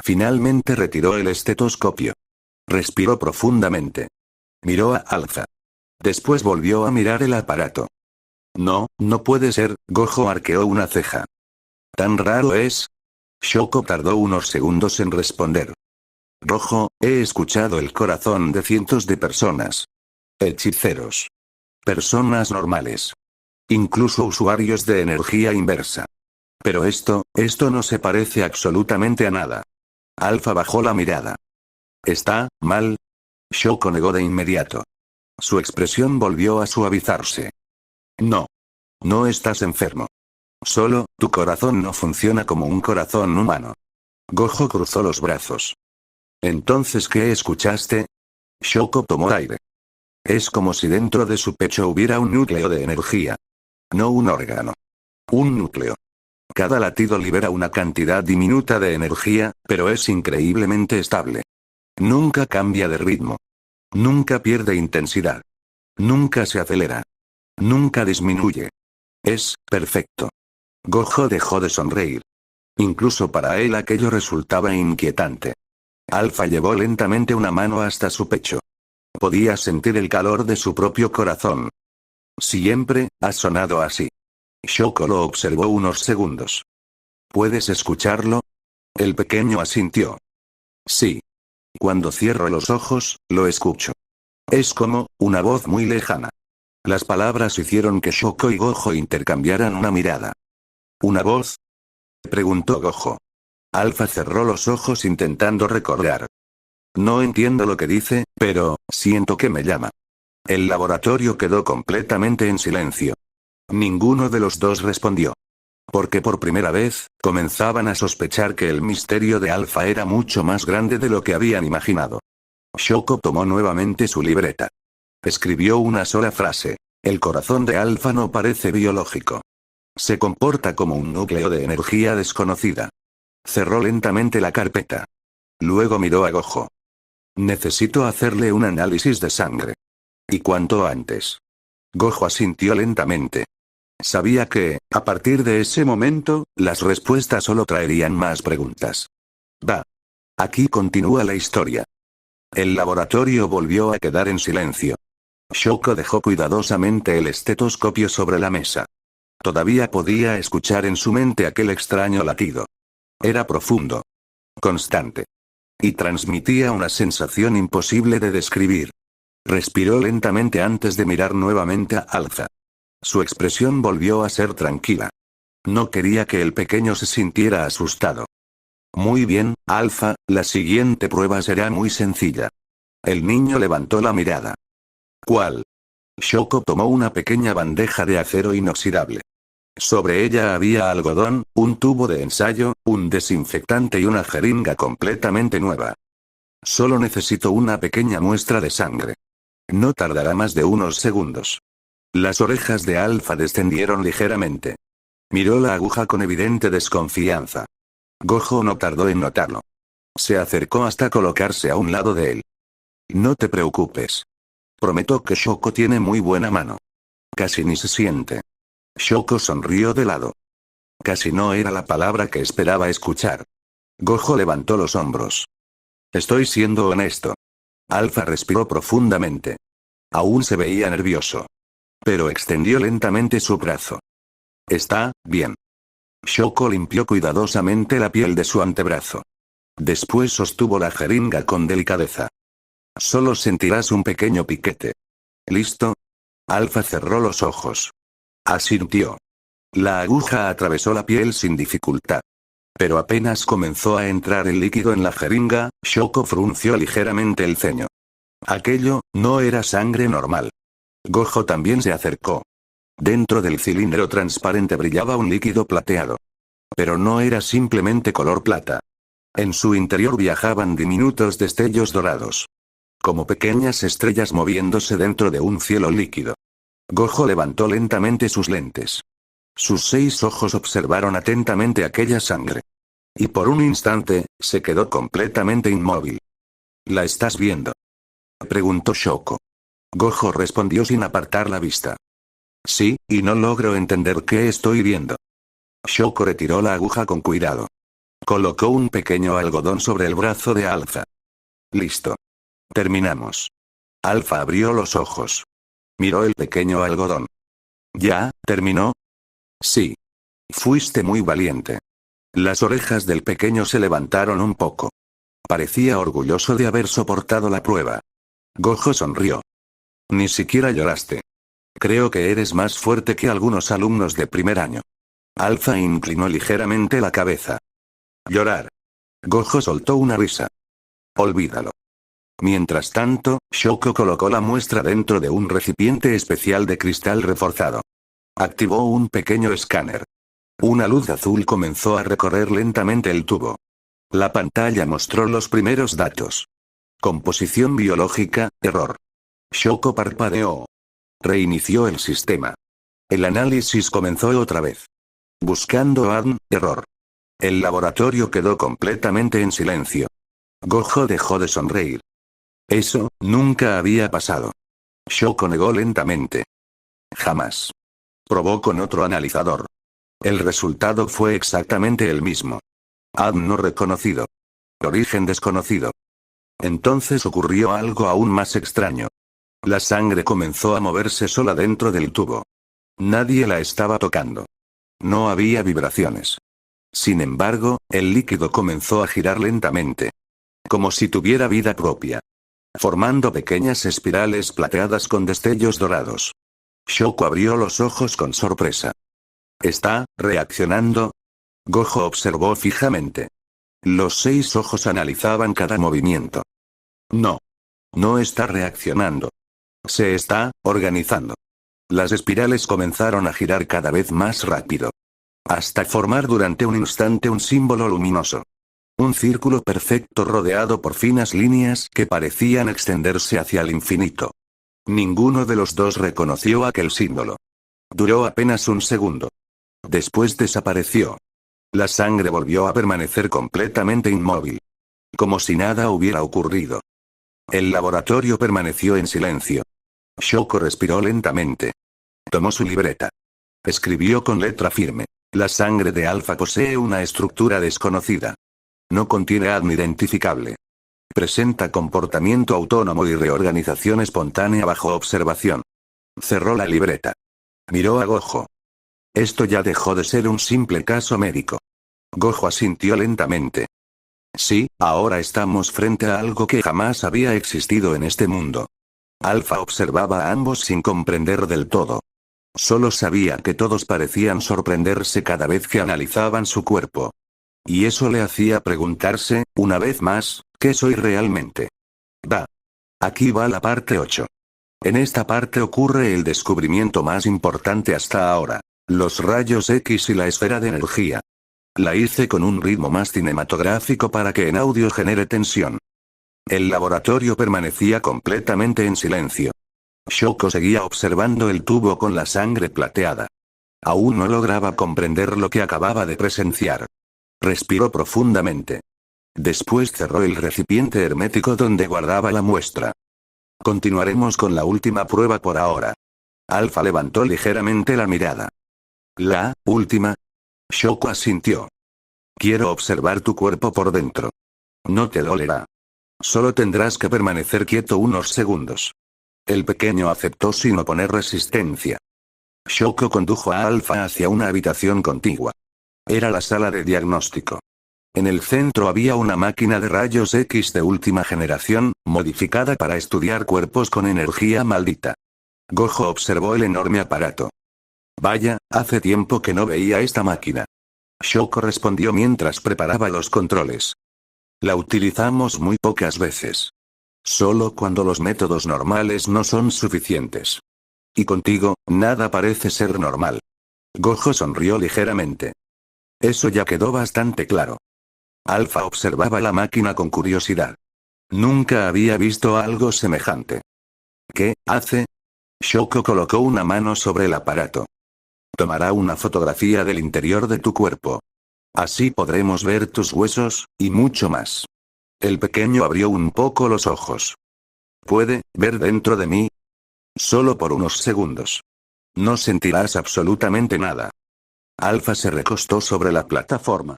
Finalmente retiró el estetoscopio. Respiró profundamente. Miró a Alpha. Después volvió a mirar el aparato. No, no puede ser, Gojo arqueó una ceja. ¿Tan raro es? Shoko tardó unos segundos en responder. Rojo, he escuchado el corazón de cientos de personas. Hechiceros. Personas normales. Incluso usuarios de energía inversa. Pero esto no se parece absolutamente a nada. Alpha bajó la mirada. ¿Está mal? Shoko negó de inmediato. Su expresión volvió a suavizarse. No. No estás enfermo. Solo, tu corazón no funciona como un corazón humano. Gojo cruzó los brazos. ¿Entonces qué escuchaste? Shoko tomó aire. Es como si dentro de su pecho hubiera un núcleo de energía. No un órgano. Un núcleo. Cada latido libera una cantidad diminuta de energía, pero es increíblemente estable. Nunca cambia de ritmo. Nunca pierde intensidad. Nunca se acelera. Nunca disminuye. Es perfecto. Gojo dejó de sonreír. Incluso para él aquello resultaba inquietante. Alpha llevó lentamente una mano hasta su pecho. Podía sentir el calor de su propio corazón. Siempre ha sonado así. Shoko lo observó unos segundos. ¿Puedes escucharlo? El pequeño asintió. Sí. Cuando cierro los ojos, lo escucho. Es como, una voz muy lejana. Las palabras hicieron que Shoko y Gojo intercambiaran una mirada. ¿Una voz? Preguntó Gojo. Alpha cerró los ojos intentando recordar. No entiendo lo que dice, pero, siento que me llama. El laboratorio quedó completamente en silencio. Ninguno de los dos respondió. Porque por primera vez, comenzaban a sospechar que el misterio de Alpha era mucho más grande de lo que habían imaginado. Shoko tomó nuevamente su libreta. Escribió una sola frase. El corazón de Alpha no parece biológico. Se comporta como un núcleo de energía desconocida. Cerró lentamente la carpeta. Luego miró a Gojo. Necesito hacerle un análisis de sangre. Y cuanto antes. Gojo asintió lentamente. Sabía que, a partir de ese momento, las respuestas solo traerían más preguntas. Va. Aquí continúa la historia. El laboratorio volvió a quedar en silencio. Shoko dejó cuidadosamente el estetoscopio sobre la mesa. Todavía podía escuchar en su mente aquel extraño latido. Era profundo. Constante. Y transmitía una sensación imposible de describir. Respiró lentamente antes de mirar nuevamente a Alpha. Su expresión volvió a ser tranquila. No quería que el pequeño se sintiera asustado. Muy bien, Alpha, la siguiente prueba será muy sencilla. El niño levantó la mirada. ¿Cuál? Shoko tomó una pequeña bandeja de acero inoxidable. Sobre ella había algodón, un tubo de ensayo, un desinfectante y una jeringa completamente nueva. Solo necesito una pequeña muestra de sangre. No tardará más de unos segundos. Las orejas de Alpha descendieron ligeramente. Miró la aguja con evidente desconfianza. Gojo no tardó en notarlo. Se acercó hasta colocarse a un lado de él. No te preocupes. Prometo que Shoko tiene muy buena mano. Casi ni se siente. Shoko sonrió de lado. Casi no era la palabra que esperaba escuchar. Gojo levantó los hombros. Estoy siendo honesto. Alpha respiró profundamente. Aún se veía nervioso. Pero extendió lentamente su brazo. Está bien. Shoko limpió cuidadosamente la piel de su antebrazo. Después sostuvo la jeringa con delicadeza. Solo sentirás un pequeño piquete. ¿Listo? Alpha cerró los ojos. Asintió. La aguja atravesó la piel sin dificultad. Pero apenas comenzó a entrar el líquido en la jeringa, Shoko frunció ligeramente el ceño. Aquello, no era sangre normal. Gojo también se acercó. Dentro del cilindro transparente brillaba un líquido plateado. Pero no era simplemente color plata. En su interior viajaban diminutos destellos dorados. Como pequeñas estrellas moviéndose dentro de un cielo líquido. Gojo levantó lentamente sus lentes. Sus 6 ojos observaron atentamente aquella sangre. Y por un instante, se quedó completamente inmóvil. ¿La estás viendo?, preguntó Shoko. Gojo respondió sin apartar la vista. Sí, y no logro entender qué estoy viendo. Shoko retiró la aguja con cuidado. Colocó un pequeño algodón sobre el brazo de Alpha. Listo. Terminamos. Alpha abrió los ojos. Miró el pequeño algodón. ¿Ya, terminó? Sí. Fuiste muy valiente. Las orejas del pequeño se levantaron un poco. Parecía orgulloso de haber soportado la prueba. Gojo sonrió. Ni siquiera lloraste. Creo que eres más fuerte que algunos alumnos de primer año. Alpha inclinó ligeramente la cabeza. Llorar. Gojo soltó una risa. Olvídalo. Mientras tanto, Shoko colocó la muestra dentro de un recipiente especial de cristal reforzado. Activó un pequeño escáner. Una luz azul comenzó a recorrer lentamente el tubo. La pantalla mostró los primeros datos. Composición biológica, error. Shoko parpadeó. Reinició el sistema. El análisis comenzó otra vez. Buscando ADN, error. El laboratorio quedó completamente en silencio. Gojo dejó de sonreír. Eso, nunca había pasado. Shoko negó lentamente. Jamás. Probó con otro analizador. El resultado fue exactamente el mismo. ADN no reconocido. Origen desconocido. Entonces ocurrió algo aún más extraño. La sangre comenzó a moverse sola dentro del tubo. Nadie la estaba tocando. No había vibraciones. Sin embargo, el líquido comenzó a girar lentamente. Como si tuviera vida propia. Formando pequeñas espirales plateadas con destellos dorados. Shoko abrió los ojos con sorpresa. ¿Está reaccionando? Gojo observó fijamente. Los 6 ojos analizaban cada movimiento. No. No está reaccionando. Se está organizando. Las espirales comenzaron a girar cada vez más rápido. Hasta formar durante un instante un símbolo luminoso. Un círculo perfecto rodeado por finas líneas que parecían extenderse hacia el infinito. Ninguno de los dos reconoció aquel símbolo. Duró apenas un segundo. Después desapareció. La sangre volvió a permanecer completamente inmóvil. Como si nada hubiera ocurrido. El laboratorio permaneció en silencio. Shoko respiró lentamente. Tomó su libreta. Escribió con letra firme. La sangre de Alpha posee una estructura desconocida. No contiene ADN identificable. Presenta comportamiento autónomo y reorganización espontánea bajo observación. Cerró la libreta. Miró a Gojo. Esto ya dejó de ser un simple caso médico. Gojo asintió lentamente. Sí, ahora estamos frente a algo que jamás había existido en este mundo. Alpha observaba a ambos sin comprender del todo. Solo sabía que todos parecían sorprenderse cada vez que analizaban su cuerpo. Y eso le hacía preguntarse, una vez más, ¿qué soy realmente? Aquí va la parte 8. En esta parte ocurre el descubrimiento más importante hasta ahora. Los rayos X y la esfera de energía. La hice con un ritmo más cinematográfico para que en audio genere tensión. El laboratorio permanecía completamente en silencio. Shoko seguía observando el tubo con la sangre plateada. Aún no lograba comprender lo que acababa de presenciar. Respiró profundamente. Después cerró el recipiente hermético donde guardaba la muestra. Continuaremos con la última prueba por ahora. Alpha levantó ligeramente la mirada. ¿La última? Shoko asintió. Quiero observar tu cuerpo por dentro. No te dolerá. Solo tendrás que permanecer quieto unos segundos. El pequeño aceptó sin oponer resistencia. Shoko condujo a Alpha hacia una habitación contigua. Era la sala de diagnóstico. En el centro había una máquina de rayos X de última generación, modificada para estudiar cuerpos con energía maldita. Gojo observó el enorme aparato. Vaya, hace tiempo que no veía esta máquina. Shoko respondió mientras preparaba los controles. La utilizamos muy pocas veces. Solo cuando los métodos normales no son suficientes. Y contigo, nada parece ser normal. Gojo sonrió ligeramente. Eso ya quedó bastante claro. Alpha observaba la máquina con curiosidad. Nunca había visto algo semejante. ¿Qué hace? Shoko colocó una mano sobre el aparato. Tomará una fotografía del interior de tu cuerpo. Así podremos ver tus huesos, y mucho más. El pequeño abrió un poco los ojos. ¿Puede ver dentro de mí? Solo por unos segundos. No sentirás absolutamente nada. Alpha se recostó sobre la plataforma.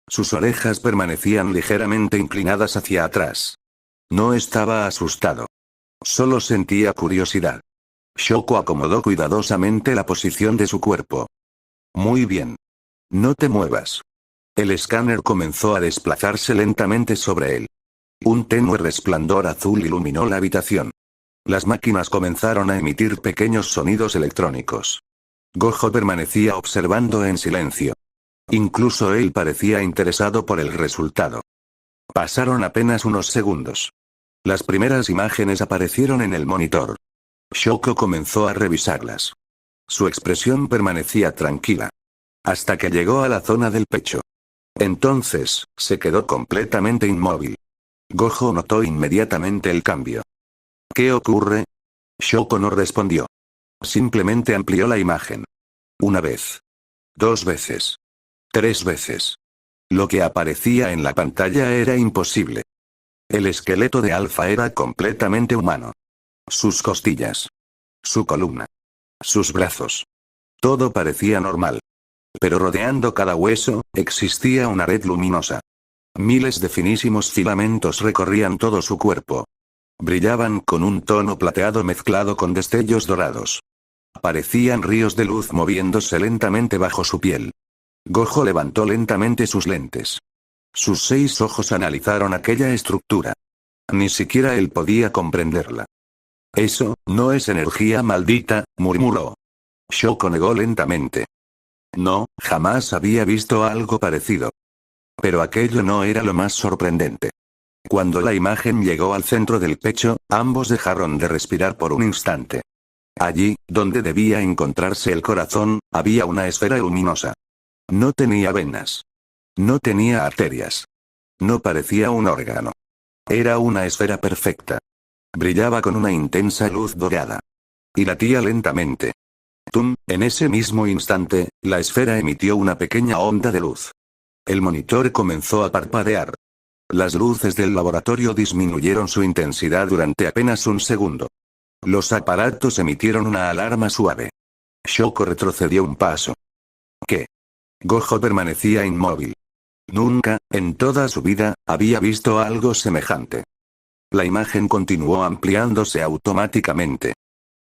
Sus orejas permanecían ligeramente inclinadas hacia atrás. No estaba asustado. Solo sentía curiosidad. Shoko acomodó cuidadosamente la posición de su cuerpo. Muy bien. No te muevas. El escáner comenzó a desplazarse lentamente sobre él. Un tenue resplandor azul iluminó la habitación. Las máquinas comenzaron a emitir pequeños sonidos electrónicos. Gojo permanecía observando en silencio. Incluso él parecía interesado por el resultado. Pasaron apenas unos segundos. Las primeras imágenes aparecieron en el monitor. Shoko comenzó a revisarlas. Su expresión permanecía tranquila. Hasta que llegó a la zona del pecho. Entonces, se quedó completamente inmóvil. Gojo notó inmediatamente el cambio. ¿Qué ocurre? Shoko no respondió. Simplemente amplió la imagen. Una vez. 2 veces. 3 veces. Lo que aparecía en la pantalla era imposible. El esqueleto de Alpha era completamente humano. Sus costillas. Su columna. Sus brazos. Todo parecía normal. Pero rodeando cada hueso, existía una red luminosa. Miles de finísimos filamentos recorrían todo su cuerpo. Brillaban con un tono plateado mezclado con destellos dorados. Parecían ríos de luz moviéndose lentamente bajo su piel. Gojo levantó lentamente sus lentes. Sus 6 ojos analizaron aquella estructura. Ni siquiera él podía comprenderla. Eso, no es energía maldita, murmuró. Shoko negó lentamente. No, jamás había visto algo parecido. Pero aquello no era lo más sorprendente. Cuando la imagen llegó al centro del pecho, ambos dejaron de respirar por un instante. Allí, donde debía encontrarse el corazón, había una esfera luminosa. No tenía venas. No tenía arterias. No parecía un órgano. Era una esfera perfecta. Brillaba con una intensa luz dorada. Y latía lentamente. ¡Tum! En ese mismo instante, la esfera emitió una pequeña onda de luz. El monitor comenzó a parpadear. Las luces del laboratorio disminuyeron su intensidad durante apenas un segundo. Los aparatos emitieron una alarma suave. Shoko retrocedió un paso. ¿Qué? Gojo permanecía inmóvil. Nunca, en toda su vida, había visto algo semejante. La imagen continuó ampliándose automáticamente.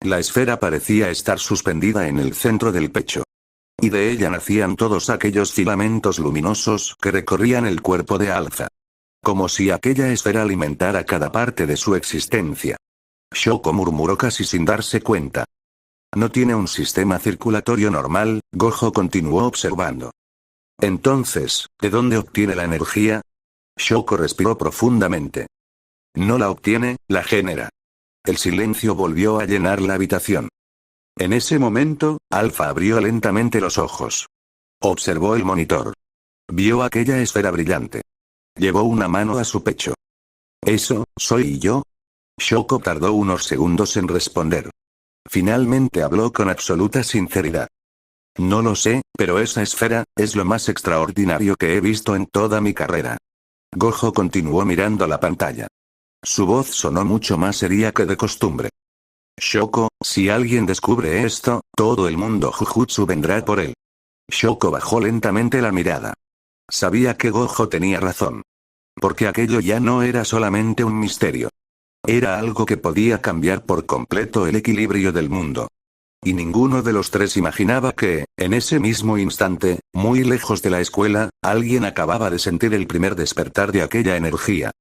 La esfera parecía estar suspendida en el centro del pecho. Y de ella nacían todos aquellos filamentos luminosos que recorrían el cuerpo de Alza. Como si aquella esfera alimentara cada parte de su existencia. Shoko murmuró casi sin darse cuenta. No tiene un sistema circulatorio normal, Gojo continuó observando. Entonces, ¿de dónde obtiene la energía? Shoko respiró profundamente. No la obtiene, la genera. El silencio volvió a llenar la habitación. En ese momento, Alpha abrió lentamente los ojos. Observó el monitor. Vio aquella esfera brillante. Llevó una mano a su pecho. ¿Eso, soy yo? Shoko tardó unos segundos en responder. Finalmente habló con absoluta sinceridad. No lo sé, pero esa esfera, es lo más extraordinario que he visto en toda mi carrera. Gojo continuó mirando la pantalla. Su voz sonó mucho más seria que de costumbre. Shoko, si alguien descubre esto, todo el mundo Jujutsu vendrá por él. Shoko bajó lentamente la mirada. Sabía que Gojo tenía razón. Porque aquello ya no era solamente un misterio. Era algo que podía cambiar por completo el equilibrio del mundo. Y ninguno de los tres imaginaba que, en ese mismo instante, muy lejos de la escuela, alguien acababa de sentir el primer despertar de aquella energía.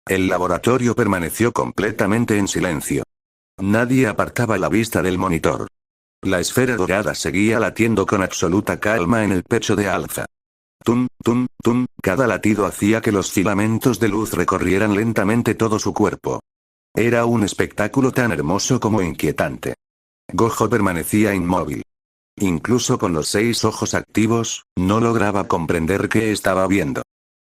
El laboratorio permaneció completamente en silencio. Nadie apartaba la vista del monitor. La esfera dorada seguía latiendo con absoluta calma en el pecho de Alza. Tum, tum, tum, cada latido hacía que los filamentos de luz recorrieran lentamente todo su cuerpo. Era un espectáculo tan hermoso como inquietante. Gojo permanecía inmóvil. Incluso con los 6 ojos activos, no lograba comprender qué estaba viendo.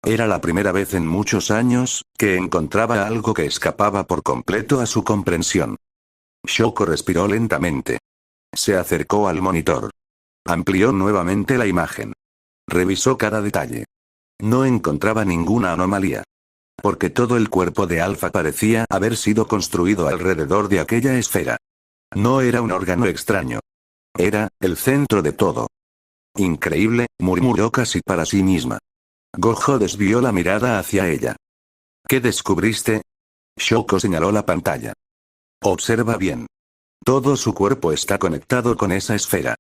Era la primera vez en muchos años, que encontraba algo que escapaba por completo a su comprensión. Shoko respiró lentamente. Se acercó al monitor. Amplió nuevamente la imagen. Revisó cada detalle. No encontraba ninguna anomalía. Porque todo el cuerpo de Alpha parecía haber sido construido alrededor de aquella esfera. No era un órgano extraño. Era, el centro de todo. Increíble, murmuró casi para sí misma. Gojo desvió la mirada hacia ella. ¿Qué descubriste? Shoko señaló la pantalla. Observa bien. Todo su cuerpo está conectado con esa esfera.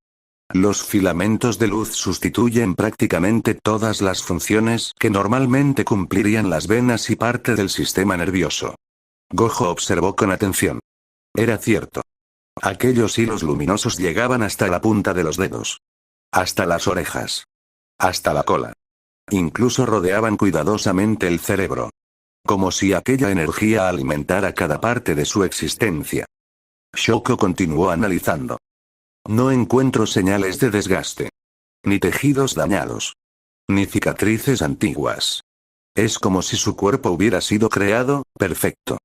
Los filamentos de luz sustituyen prácticamente todas las funciones que normalmente cumplirían las venas y parte del sistema nervioso. Gojo observó con atención. Era cierto. Aquellos hilos luminosos llegaban hasta la punta de los dedos. Hasta las orejas. Hasta la cola. Incluso rodeaban cuidadosamente el cerebro. Como si aquella energía alimentara cada parte de su existencia. Shoko continuó analizando. No encuentro señales de desgaste. Ni tejidos dañados. Ni cicatrices antiguas. Es como si su cuerpo hubiera sido creado, perfecto.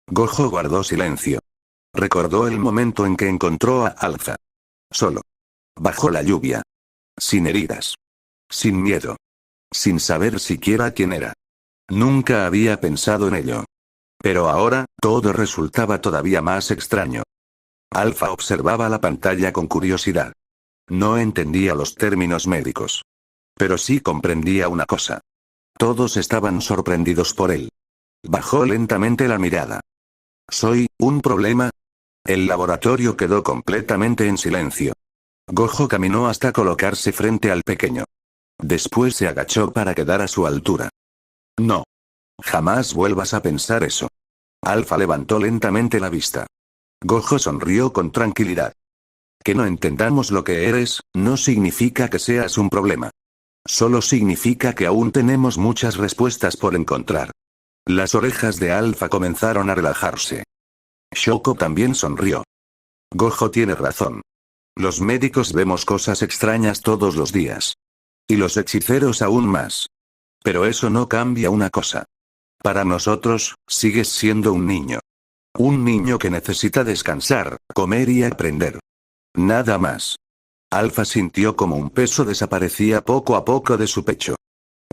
Gojo guardó silencio. Recordó el momento en que encontró a Alza. Solo. Bajo la lluvia. Sin heridas. Sin miedo. Sin saber siquiera quién era. Nunca había pensado en ello. Pero ahora, todo resultaba todavía más extraño. Alpha observaba la pantalla con curiosidad. No entendía los términos médicos. Pero sí comprendía una cosa. Todos estaban sorprendidos por él. Bajó lentamente la mirada. ¿Soy un problema? El laboratorio quedó completamente en silencio. Gojo caminó hasta colocarse frente al pequeño. Después se agachó para quedar a su altura. No. Jamás vuelvas a pensar eso. Alpha levantó lentamente la vista. Gojo sonrió con tranquilidad. Que no entendamos lo que eres, no significa que seas un problema. Solo significa que aún tenemos muchas respuestas por encontrar. Las orejas de Alpha comenzaron a relajarse. Shoko también sonrió. Gojo tiene razón. Los médicos vemos cosas extrañas todos los días. Y los hechiceros aún más. Pero eso no cambia una cosa. Para nosotros, sigues siendo un niño. Un niño que necesita descansar, comer y aprender. Nada más. Alpha sintió como un peso desaparecía poco a poco de su pecho.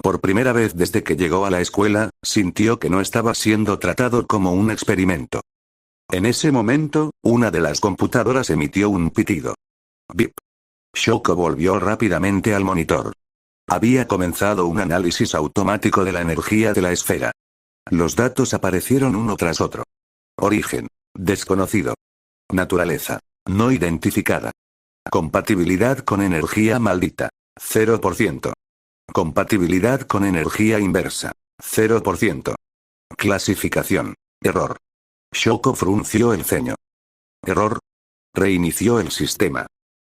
Por primera vez desde que llegó a la escuela, sintió que no estaba siendo tratado como un experimento. En ese momento, una de las computadoras emitió un pitido. Bip. Shoko volvió rápidamente al monitor. Había comenzado un análisis automático de la energía de la esfera. Los datos aparecieron uno tras otro. Origen. Desconocido. Naturaleza. No identificada. Compatibilidad con energía maldita. 0%. Compatibilidad con energía inversa. 0%. Clasificación. Error. Shoko frunció el ceño. Error. Reinició el sistema.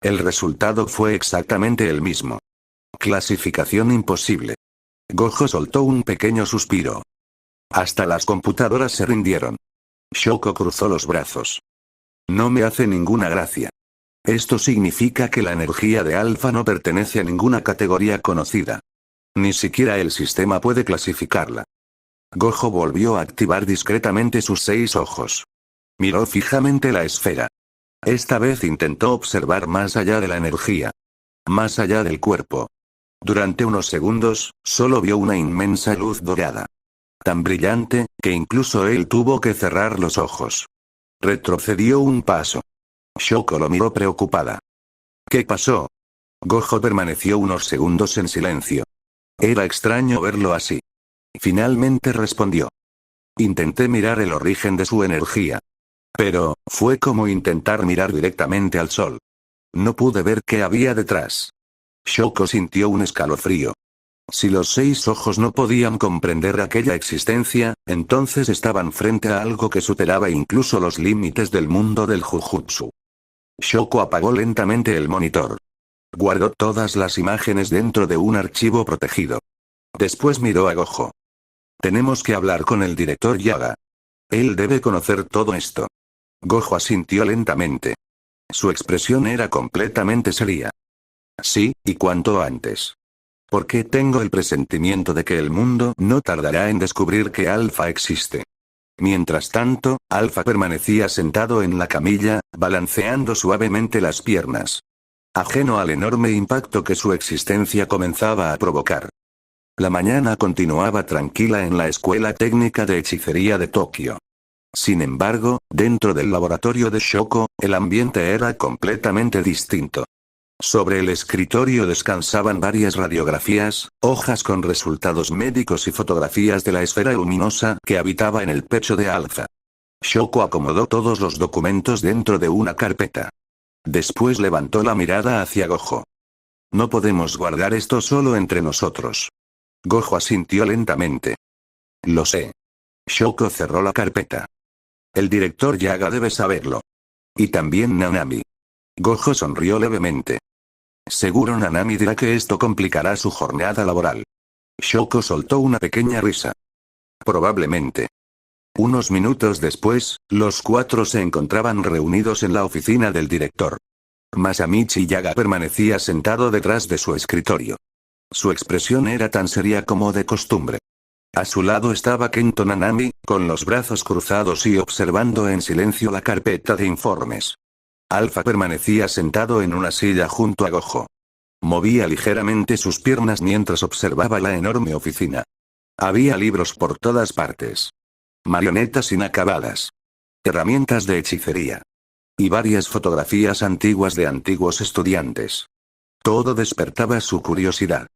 El resultado fue exactamente el mismo. Clasificación imposible. Gojo soltó un pequeño suspiro. Hasta las computadoras se rindieron. Shoko cruzó los brazos. No me hace ninguna gracia. Esto significa que la energía de Alpha no pertenece a ninguna categoría conocida. Ni siquiera el sistema puede clasificarla. Gojo volvió a activar discretamente sus 6 ojos. Miró fijamente la esfera. Esta vez intentó observar más allá de la energía. Más allá del cuerpo. Durante unos segundos, solo vio una inmensa luz dorada. Tan brillante, que incluso él tuvo que cerrar los ojos. Retrocedió un paso. Shoko lo miró preocupada. ¿Qué pasó? Gojo permaneció unos segundos en silencio. Era extraño verlo así. Finalmente respondió. Intenté mirar el origen de su energía. Pero, fue como intentar mirar directamente al sol. No pude ver qué había detrás. Shoko sintió un escalofrío. Si los 6 ojos no podían comprender aquella existencia, entonces estaban frente a algo que superaba incluso los límites del mundo del Jujutsu. Shoko apagó lentamente el monitor. Guardó todas las imágenes dentro de un archivo protegido. Después miró a Gojo. Tenemos que hablar con el director Yaga. Él debe conocer todo esto. Gojo asintió lentamente. Su expresión era completamente seria. Sí, y cuanto antes. Porque tengo el presentimiento de que el mundo no tardará en descubrir que Alpha existe. Mientras tanto, Alpha permanecía sentado en la camilla, balanceando suavemente las piernas. Ajeno al enorme impacto que su existencia comenzaba a provocar. La mañana continuaba tranquila en la Escuela Técnica de Hechicería de Tokio. Sin embargo, dentro del laboratorio de Shoko, el ambiente era completamente distinto. Sobre el escritorio descansaban varias radiografías, hojas con resultados médicos y fotografías de la esfera luminosa que habitaba en el pecho de Alpha. Shoko acomodó todos los documentos dentro de una carpeta. Después levantó la mirada hacia Gojo. No podemos guardar esto solo entre nosotros. Gojo asintió lentamente. Lo sé. Shoko cerró la carpeta. El director Yaga debe saberlo. Y también Nanami. Gojo sonrió levemente. Seguro Nanami dirá que esto complicará su jornada laboral. Shoko soltó una pequeña risa. Probablemente. Unos minutos después, los 4 se encontraban reunidos en la oficina del director. Masamichi Yaga permanecía sentado detrás de su escritorio. Su expresión era tan seria como de costumbre. A su lado estaba Kento Nanami, con los brazos cruzados y observando en silencio la carpeta de informes. Alpha permanecía sentado en una silla junto a Gojo. Movía ligeramente sus piernas mientras observaba la enorme oficina. Había libros por todas partes. Marionetas inacabadas. Herramientas de hechicería. Y varias fotografías antiguas de antiguos estudiantes. Todo despertaba su curiosidad.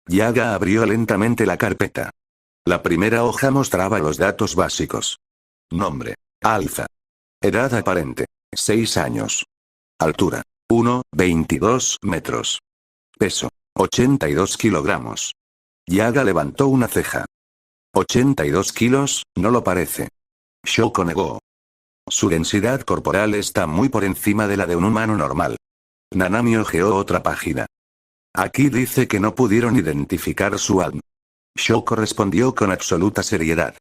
Yaga abrió lentamente la carpeta. La primera hoja mostraba los datos básicos. Nombre. Alpha. Edad aparente. 6 años. Altura. 1,22 metros. Peso. 82 kilogramos. Yaga levantó una ceja. 82 kilos, no lo parece. Shoko negó. Su densidad corporal está muy por encima de la de un humano normal. Nanami hojeó otra página. Aquí dice que no pudieron identificar su ADN. Shoko respondió con absoluta seriedad.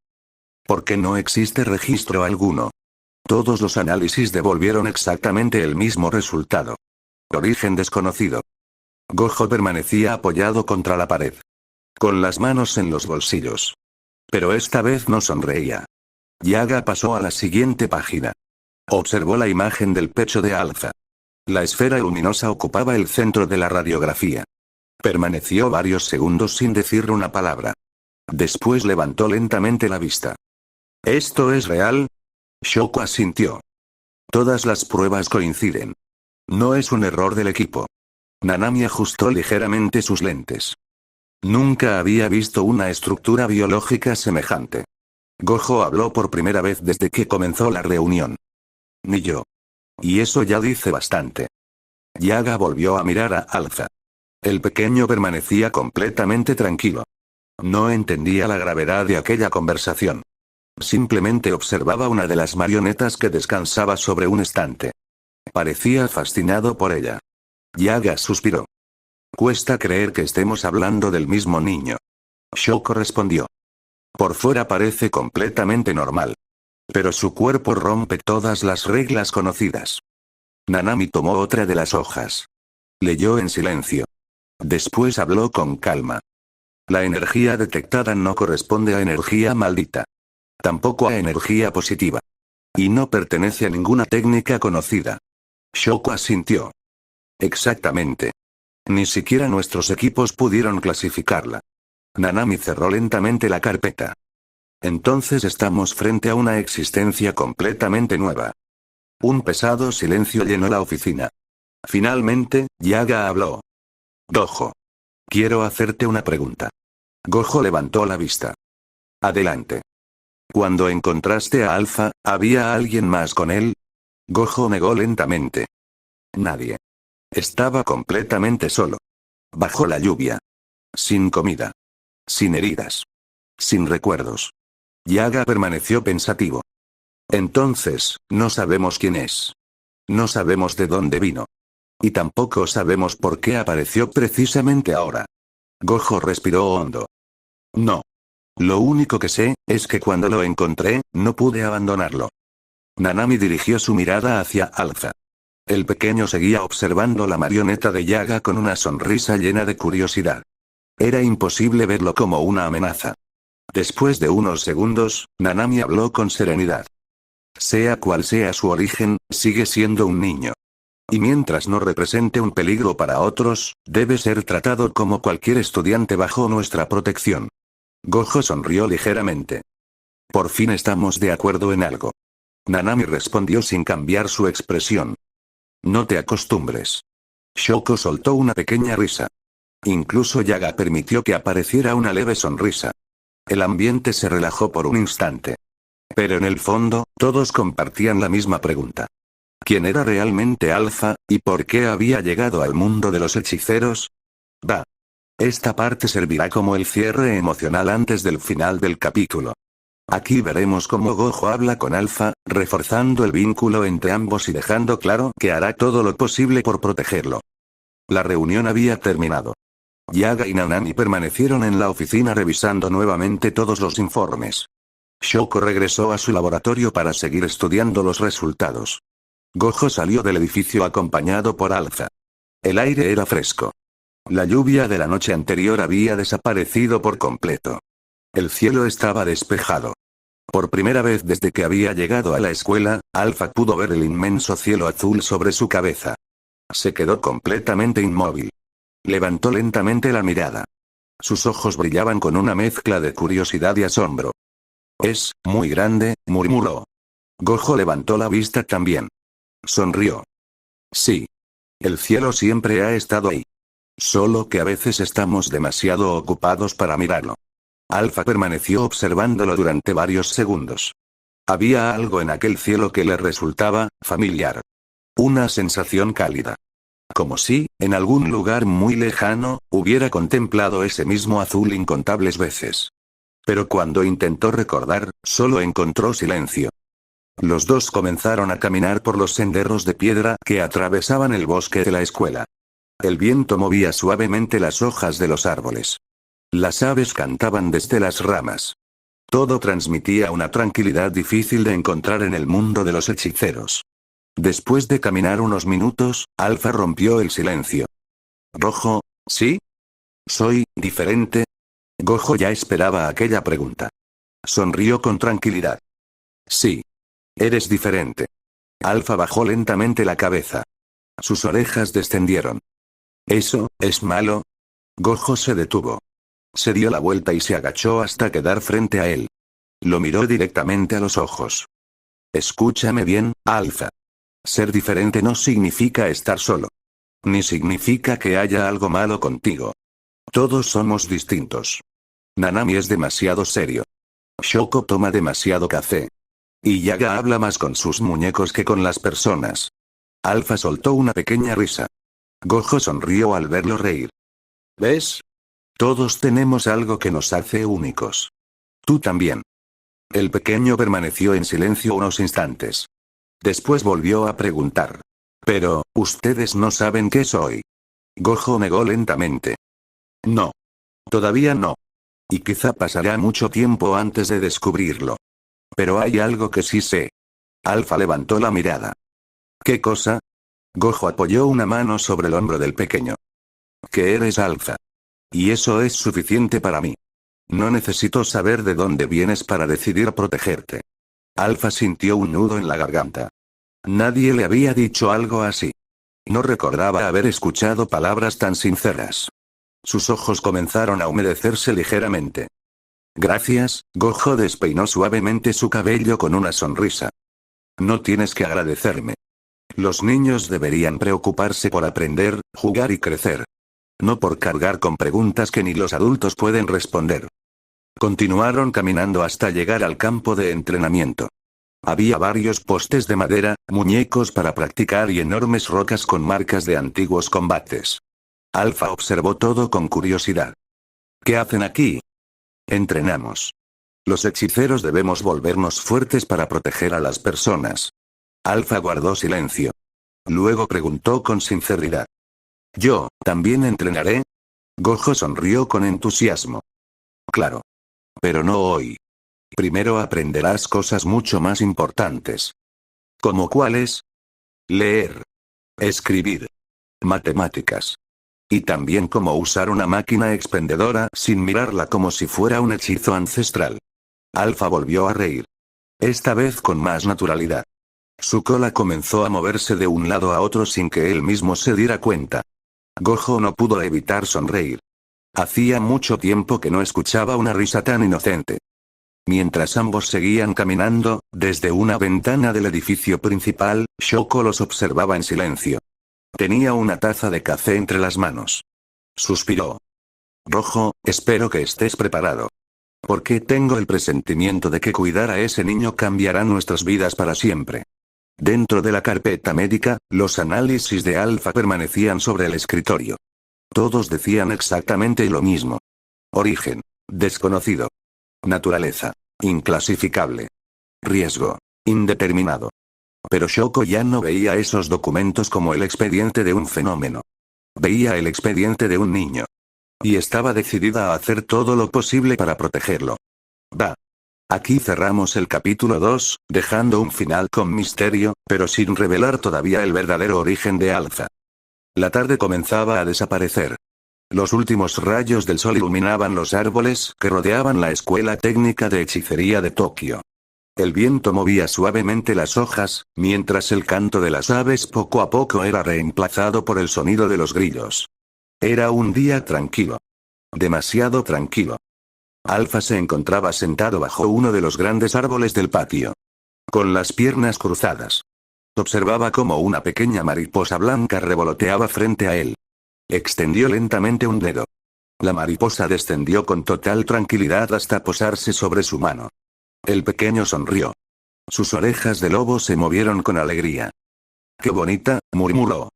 Porque no existe registro alguno. Todos los análisis devolvieron exactamente el mismo resultado. Origen desconocido. Gojo permanecía apoyado contra la pared. con las manos en los bolsillos. Pero esta vez no sonreía. Yaga pasó a la siguiente página. Observó la imagen del pecho de Alpha. La esfera luminosa ocupaba el centro de la radiografía. Permaneció varios segundos sin decir una palabra. Después levantó lentamente la vista. ¿Esto es real? Shoko asintió. Todas las pruebas coinciden. No es un error del equipo. Nanami ajustó ligeramente sus lentes. Nunca había visto una estructura biológica semejante. Gojo habló por primera vez desde que comenzó la reunión. Ni yo. Y eso ya dice bastante. Yaga volvió a mirar a Alpha. El pequeño permanecía completamente tranquilo. No entendía la gravedad de aquella conversación. Simplemente observaba una de las marionetas que descansaba sobre un estante. Parecía fascinado por ella. Yaga suspiró. Cuesta creer que estemos hablando del mismo niño. Shoko respondió. Por fuera parece completamente normal. Pero su cuerpo rompe todas las reglas conocidas. Nanami tomó otra de las hojas. Leyó en silencio. Después habló con calma. La energía detectada no corresponde a energía maldita. Tampoco a energía positiva. Y no pertenece a ninguna técnica conocida. Shoko asintió. Exactamente. Ni siquiera nuestros equipos pudieron clasificarla. Nanami cerró lentamente la carpeta. Entonces estamos frente a una existencia completamente nueva. Un pesado silencio llenó la oficina. Finalmente, Yaga habló. Gojo. Quiero hacerte una pregunta. Gojo levantó la vista. Adelante. Cuando encontraste a Alpha, ¿había alguien más con él? Gojo negó lentamente. Nadie. Estaba completamente solo. Bajo la lluvia. Sin comida. Sin heridas. Sin recuerdos. Yaga permaneció pensativo. Entonces, no sabemos quién es. No sabemos de dónde vino. Y tampoco sabemos por qué apareció precisamente ahora. Gojo respiró hondo. No. Lo único que sé, es que cuando lo encontré, no pude abandonarlo. Nanami dirigió su mirada hacia Alpha. El pequeño seguía observando la marioneta de Yaga con una sonrisa llena de curiosidad. Era imposible verlo como una amenaza. Después de unos segundos, Nanami habló con serenidad. Sea cual sea su origen, sigue siendo un niño. Y mientras no represente un peligro para otros, debe ser tratado como cualquier estudiante bajo nuestra protección. Gojo sonrió ligeramente. Por fin estamos de acuerdo en algo. Nanami respondió sin cambiar su expresión. No te acostumbres. Shoko soltó una pequeña risa. Incluso Yaga permitió que apareciera una leve sonrisa. El ambiente se relajó por un instante. Pero en el fondo, todos compartían la misma pregunta. ¿Quién era realmente Alpha, y por qué había llegado al mundo de los hechiceros? Va. Esta parte servirá como el cierre emocional antes del final del capítulo. Aquí veremos cómo Gojo habla con Alpha, reforzando el vínculo entre ambos y dejando claro que hará todo lo posible por protegerlo. La reunión había terminado. Yaga y Nanami permanecieron en la oficina revisando nuevamente todos los informes. Shoko regresó a su laboratorio para seguir estudiando los resultados. Gojo salió del edificio acompañado por Alpha. El aire era fresco. La lluvia de la noche anterior había desaparecido por completo. El cielo estaba despejado. Por primera vez desde que había llegado a la escuela, Alpha pudo ver el inmenso cielo azul sobre su cabeza. Se quedó completamente inmóvil. Levantó lentamente la mirada. Sus ojos brillaban con una mezcla de curiosidad y asombro. Es muy grande, murmuró. Gojo levantó la vista también. Sonrió. Sí. El cielo siempre ha estado ahí. Solo que a veces estamos demasiado ocupados para mirarlo. Alpha permaneció observándolo durante varios segundos. Había algo en aquel cielo que le resultaba familiar. Una sensación cálida. Como si, en algún lugar muy lejano, hubiera contemplado ese mismo azul incontables veces. Pero cuando intentó recordar, solo encontró silencio. Los dos comenzaron a caminar por los senderos de piedra que atravesaban el bosque de la escuela. El viento movía suavemente las hojas de los árboles. Las aves cantaban desde las ramas. Todo transmitía una tranquilidad difícil de encontrar en el mundo de los hechiceros. Después de caminar unos minutos, Alpha rompió el silencio. Rojo, ¿sí? ¿Soy diferente? Gojo ya esperaba aquella pregunta. Sonrió con tranquilidad. Sí. Eres diferente. Alfa bajó lentamente la cabeza. Sus orejas descendieron. ¿Eso, es malo? Gojo se detuvo. Se dio la vuelta y se agachó hasta quedar frente a él. Lo miró directamente a los ojos. Escúchame bien, Alfa. Ser diferente no significa estar solo. Ni significa que haya algo malo contigo. Todos somos distintos. Nanami es demasiado serio. Shoko toma demasiado café. Y Yaga habla más con sus muñecos que con las personas. Alfa soltó una pequeña risa. Gojo sonrió al verlo reír. ¿Ves? Todos tenemos algo que nos hace únicos. Tú también. El pequeño permaneció en silencio unos instantes. Después volvió a preguntar. Pero, ¿ustedes no saben qué soy? Gojo negó lentamente. No. Todavía no. Y quizá pasará mucho tiempo antes de descubrirlo. Pero hay algo que sí sé. Alfa levantó la mirada. ¿Qué cosa? Gojo apoyó una mano sobre el hombro del pequeño. Que eres Alfa. Y eso es suficiente para mí. No necesito saber de dónde vienes para decidir protegerte. Alfa sintió un nudo en la garganta. Nadie le había dicho algo así. No recordaba haber escuchado palabras tan sinceras. Sus ojos comenzaron a humedecerse ligeramente. Gracias, Gojo despeinó suavemente su cabello con una sonrisa. No tienes que agradecerme. Los niños deberían preocuparse por aprender, jugar y crecer. No por cargar con preguntas que ni los adultos pueden responder. Continuaron caminando hasta llegar al campo de entrenamiento. Había varios postes de madera, muñecos para practicar y enormes rocas con marcas de antiguos combates. Alfa observó todo con curiosidad. ¿Qué hacen aquí? Entrenamos. Los hechiceros debemos volvernos fuertes para proteger a las personas. Alfa guardó silencio. Luego preguntó con sinceridad. ¿Yo, también entrenaré? Gojo sonrió con entusiasmo. Claro. Pero no hoy. Primero aprenderás cosas mucho más importantes. ¿Como cuáles? Leer. Escribir. Matemáticas. Y también cómo usar una máquina expendedora sin mirarla como si fuera un hechizo ancestral. Alfa volvió a reír. Esta vez con más naturalidad. Su cola comenzó a moverse de un lado a otro sin que él mismo se diera cuenta. Gojo no pudo evitar sonreír. Hacía mucho tiempo que no escuchaba una risa tan inocente. Mientras ambos seguían caminando, desde una ventana del edificio principal, Shoko los observaba en silencio. Tenía una taza de café entre las manos. Suspiró. Rojo, espero que estés preparado. Porque tengo el presentimiento de que cuidar a ese niño cambiará nuestras vidas para siempre. Dentro de la carpeta médica, los análisis de Alfa permanecían sobre el escritorio. Todos decían exactamente lo mismo. Origen. Desconocido. Naturaleza. Inclasificable. Riesgo. Indeterminado. Pero Shoko ya no veía esos documentos como el expediente de un fenómeno. Veía el expediente de un niño. Y estaba decidida a hacer todo lo posible para protegerlo. Va. Aquí cerramos el capítulo 2, dejando un final con misterio, pero sin revelar todavía el verdadero origen de Alfa. La tarde comenzaba a desaparecer. Los últimos rayos del sol iluminaban los árboles que rodeaban la Escuela Técnica de Hechicería de Tokio. El viento movía suavemente las hojas, mientras el canto de las aves poco a poco era reemplazado por el sonido de los grillos. Era un día tranquilo. Demasiado tranquilo. Alfa se encontraba sentado bajo uno de los grandes árboles del patio. Con las piernas cruzadas. Observaba cómo una pequeña mariposa blanca revoloteaba frente a él. Extendió lentamente un dedo. La mariposa descendió con total tranquilidad hasta posarse sobre su mano. El pequeño sonrió. Sus orejas de lobo se movieron con alegría. «¡Qué bonita!», murmuró.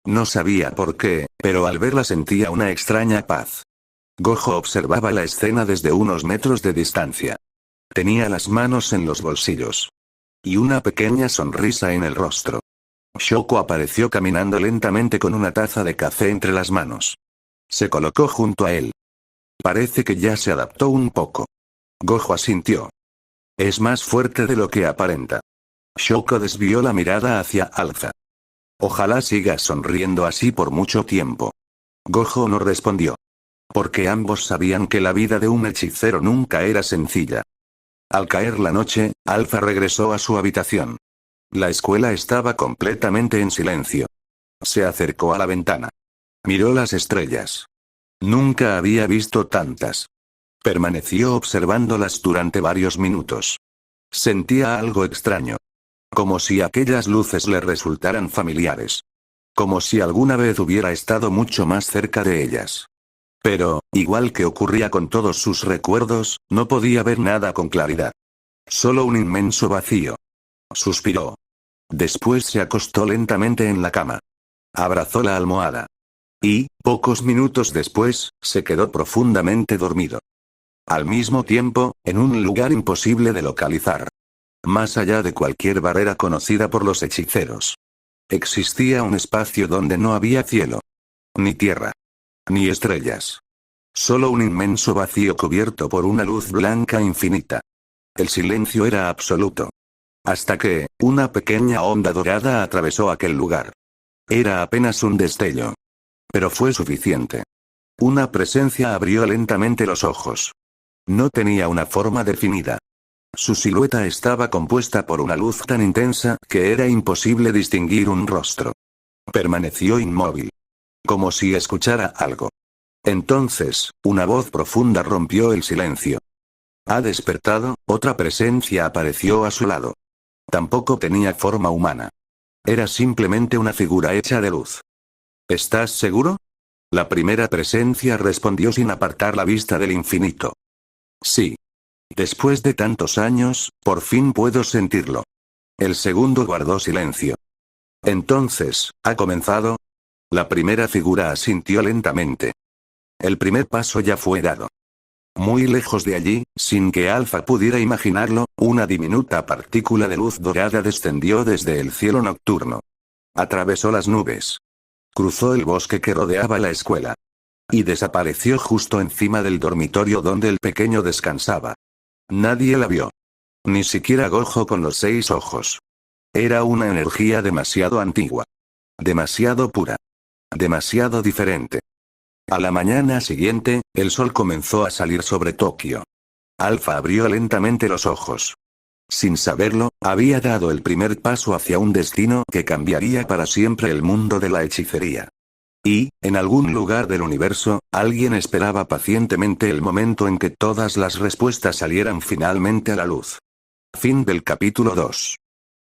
No sabía por qué, pero al verla sentía una extraña paz. Gojo observaba la escena desde unos metros de distancia. Tenía las manos en los bolsillos. Y una pequeña sonrisa en el rostro. Shoko apareció caminando lentamente con una taza de café entre las manos. Se colocó junto a él. Parece que ya se adaptó un poco. Gojo asintió. Es más fuerte de lo que aparenta. Shoko desvió la mirada hacia Alfa. Ojalá sigas sonriendo así por mucho tiempo. Gojo no respondió. Porque ambos sabían que la vida de un hechicero nunca era sencilla. Al caer la noche, Alfa regresó a su habitación. La escuela estaba completamente en silencio. Se acercó a la ventana. Miró las estrellas. Nunca había visto tantas. Permaneció observándolas durante varios minutos. Sentía algo extraño. Como si aquellas luces le resultaran familiares. Como si alguna vez hubiera estado mucho más cerca de ellas. Pero, igual que ocurría con todos sus recuerdos, no podía ver nada con claridad. Solo un inmenso vacío. Suspiró. Después se acostó lentamente en la cama. Abrazó la almohada. Y, pocos minutos después, se quedó profundamente dormido. Al mismo tiempo, en un lugar imposible de localizar. Más allá de cualquier barrera conocida por los hechiceros. Existía un espacio donde no había cielo. Ni tierra. Ni estrellas. Solo un inmenso vacío cubierto por una luz blanca infinita. El silencio era absoluto. Hasta que, una pequeña onda dorada atravesó aquel lugar. Era apenas un destello. Pero fue suficiente. Una presencia abrió lentamente los ojos. No tenía una forma definida. Su silueta estaba compuesta por una luz tan intensa que era imposible distinguir un rostro. Permaneció inmóvil. Como si escuchara algo. Entonces, una voz profunda rompió el silencio. Ha despertado, otra presencia apareció a su lado. Tampoco tenía forma humana. Era simplemente una figura hecha de luz. ¿Estás seguro? La primera presencia respondió sin apartar la vista del infinito. Sí. Después de tantos años, por fin puedo sentirlo. El segundo guardó silencio. Entonces, ¿ha comenzado? La primera figura asintió lentamente. El primer paso ya fue dado. Muy lejos de allí, sin que Alfa pudiera imaginarlo, una diminuta partícula de luz dorada descendió desde el cielo nocturno. Atravesó las nubes. Cruzó el bosque que rodeaba la escuela. Y desapareció justo encima del dormitorio donde el pequeño descansaba. Nadie la vio. Ni siquiera Gojo con los 6 ojos. Era una energía demasiado antigua. Demasiado pura. Demasiado diferente. A la mañana siguiente, el sol comenzó a salir sobre Tokio. Alfa abrió lentamente los ojos. Sin saberlo, había dado el primer paso hacia un destino que cambiaría para siempre el mundo de la hechicería. Y, en algún lugar del universo, alguien esperaba pacientemente el momento en que todas las respuestas salieran finalmente a la luz. Fin del capítulo 2.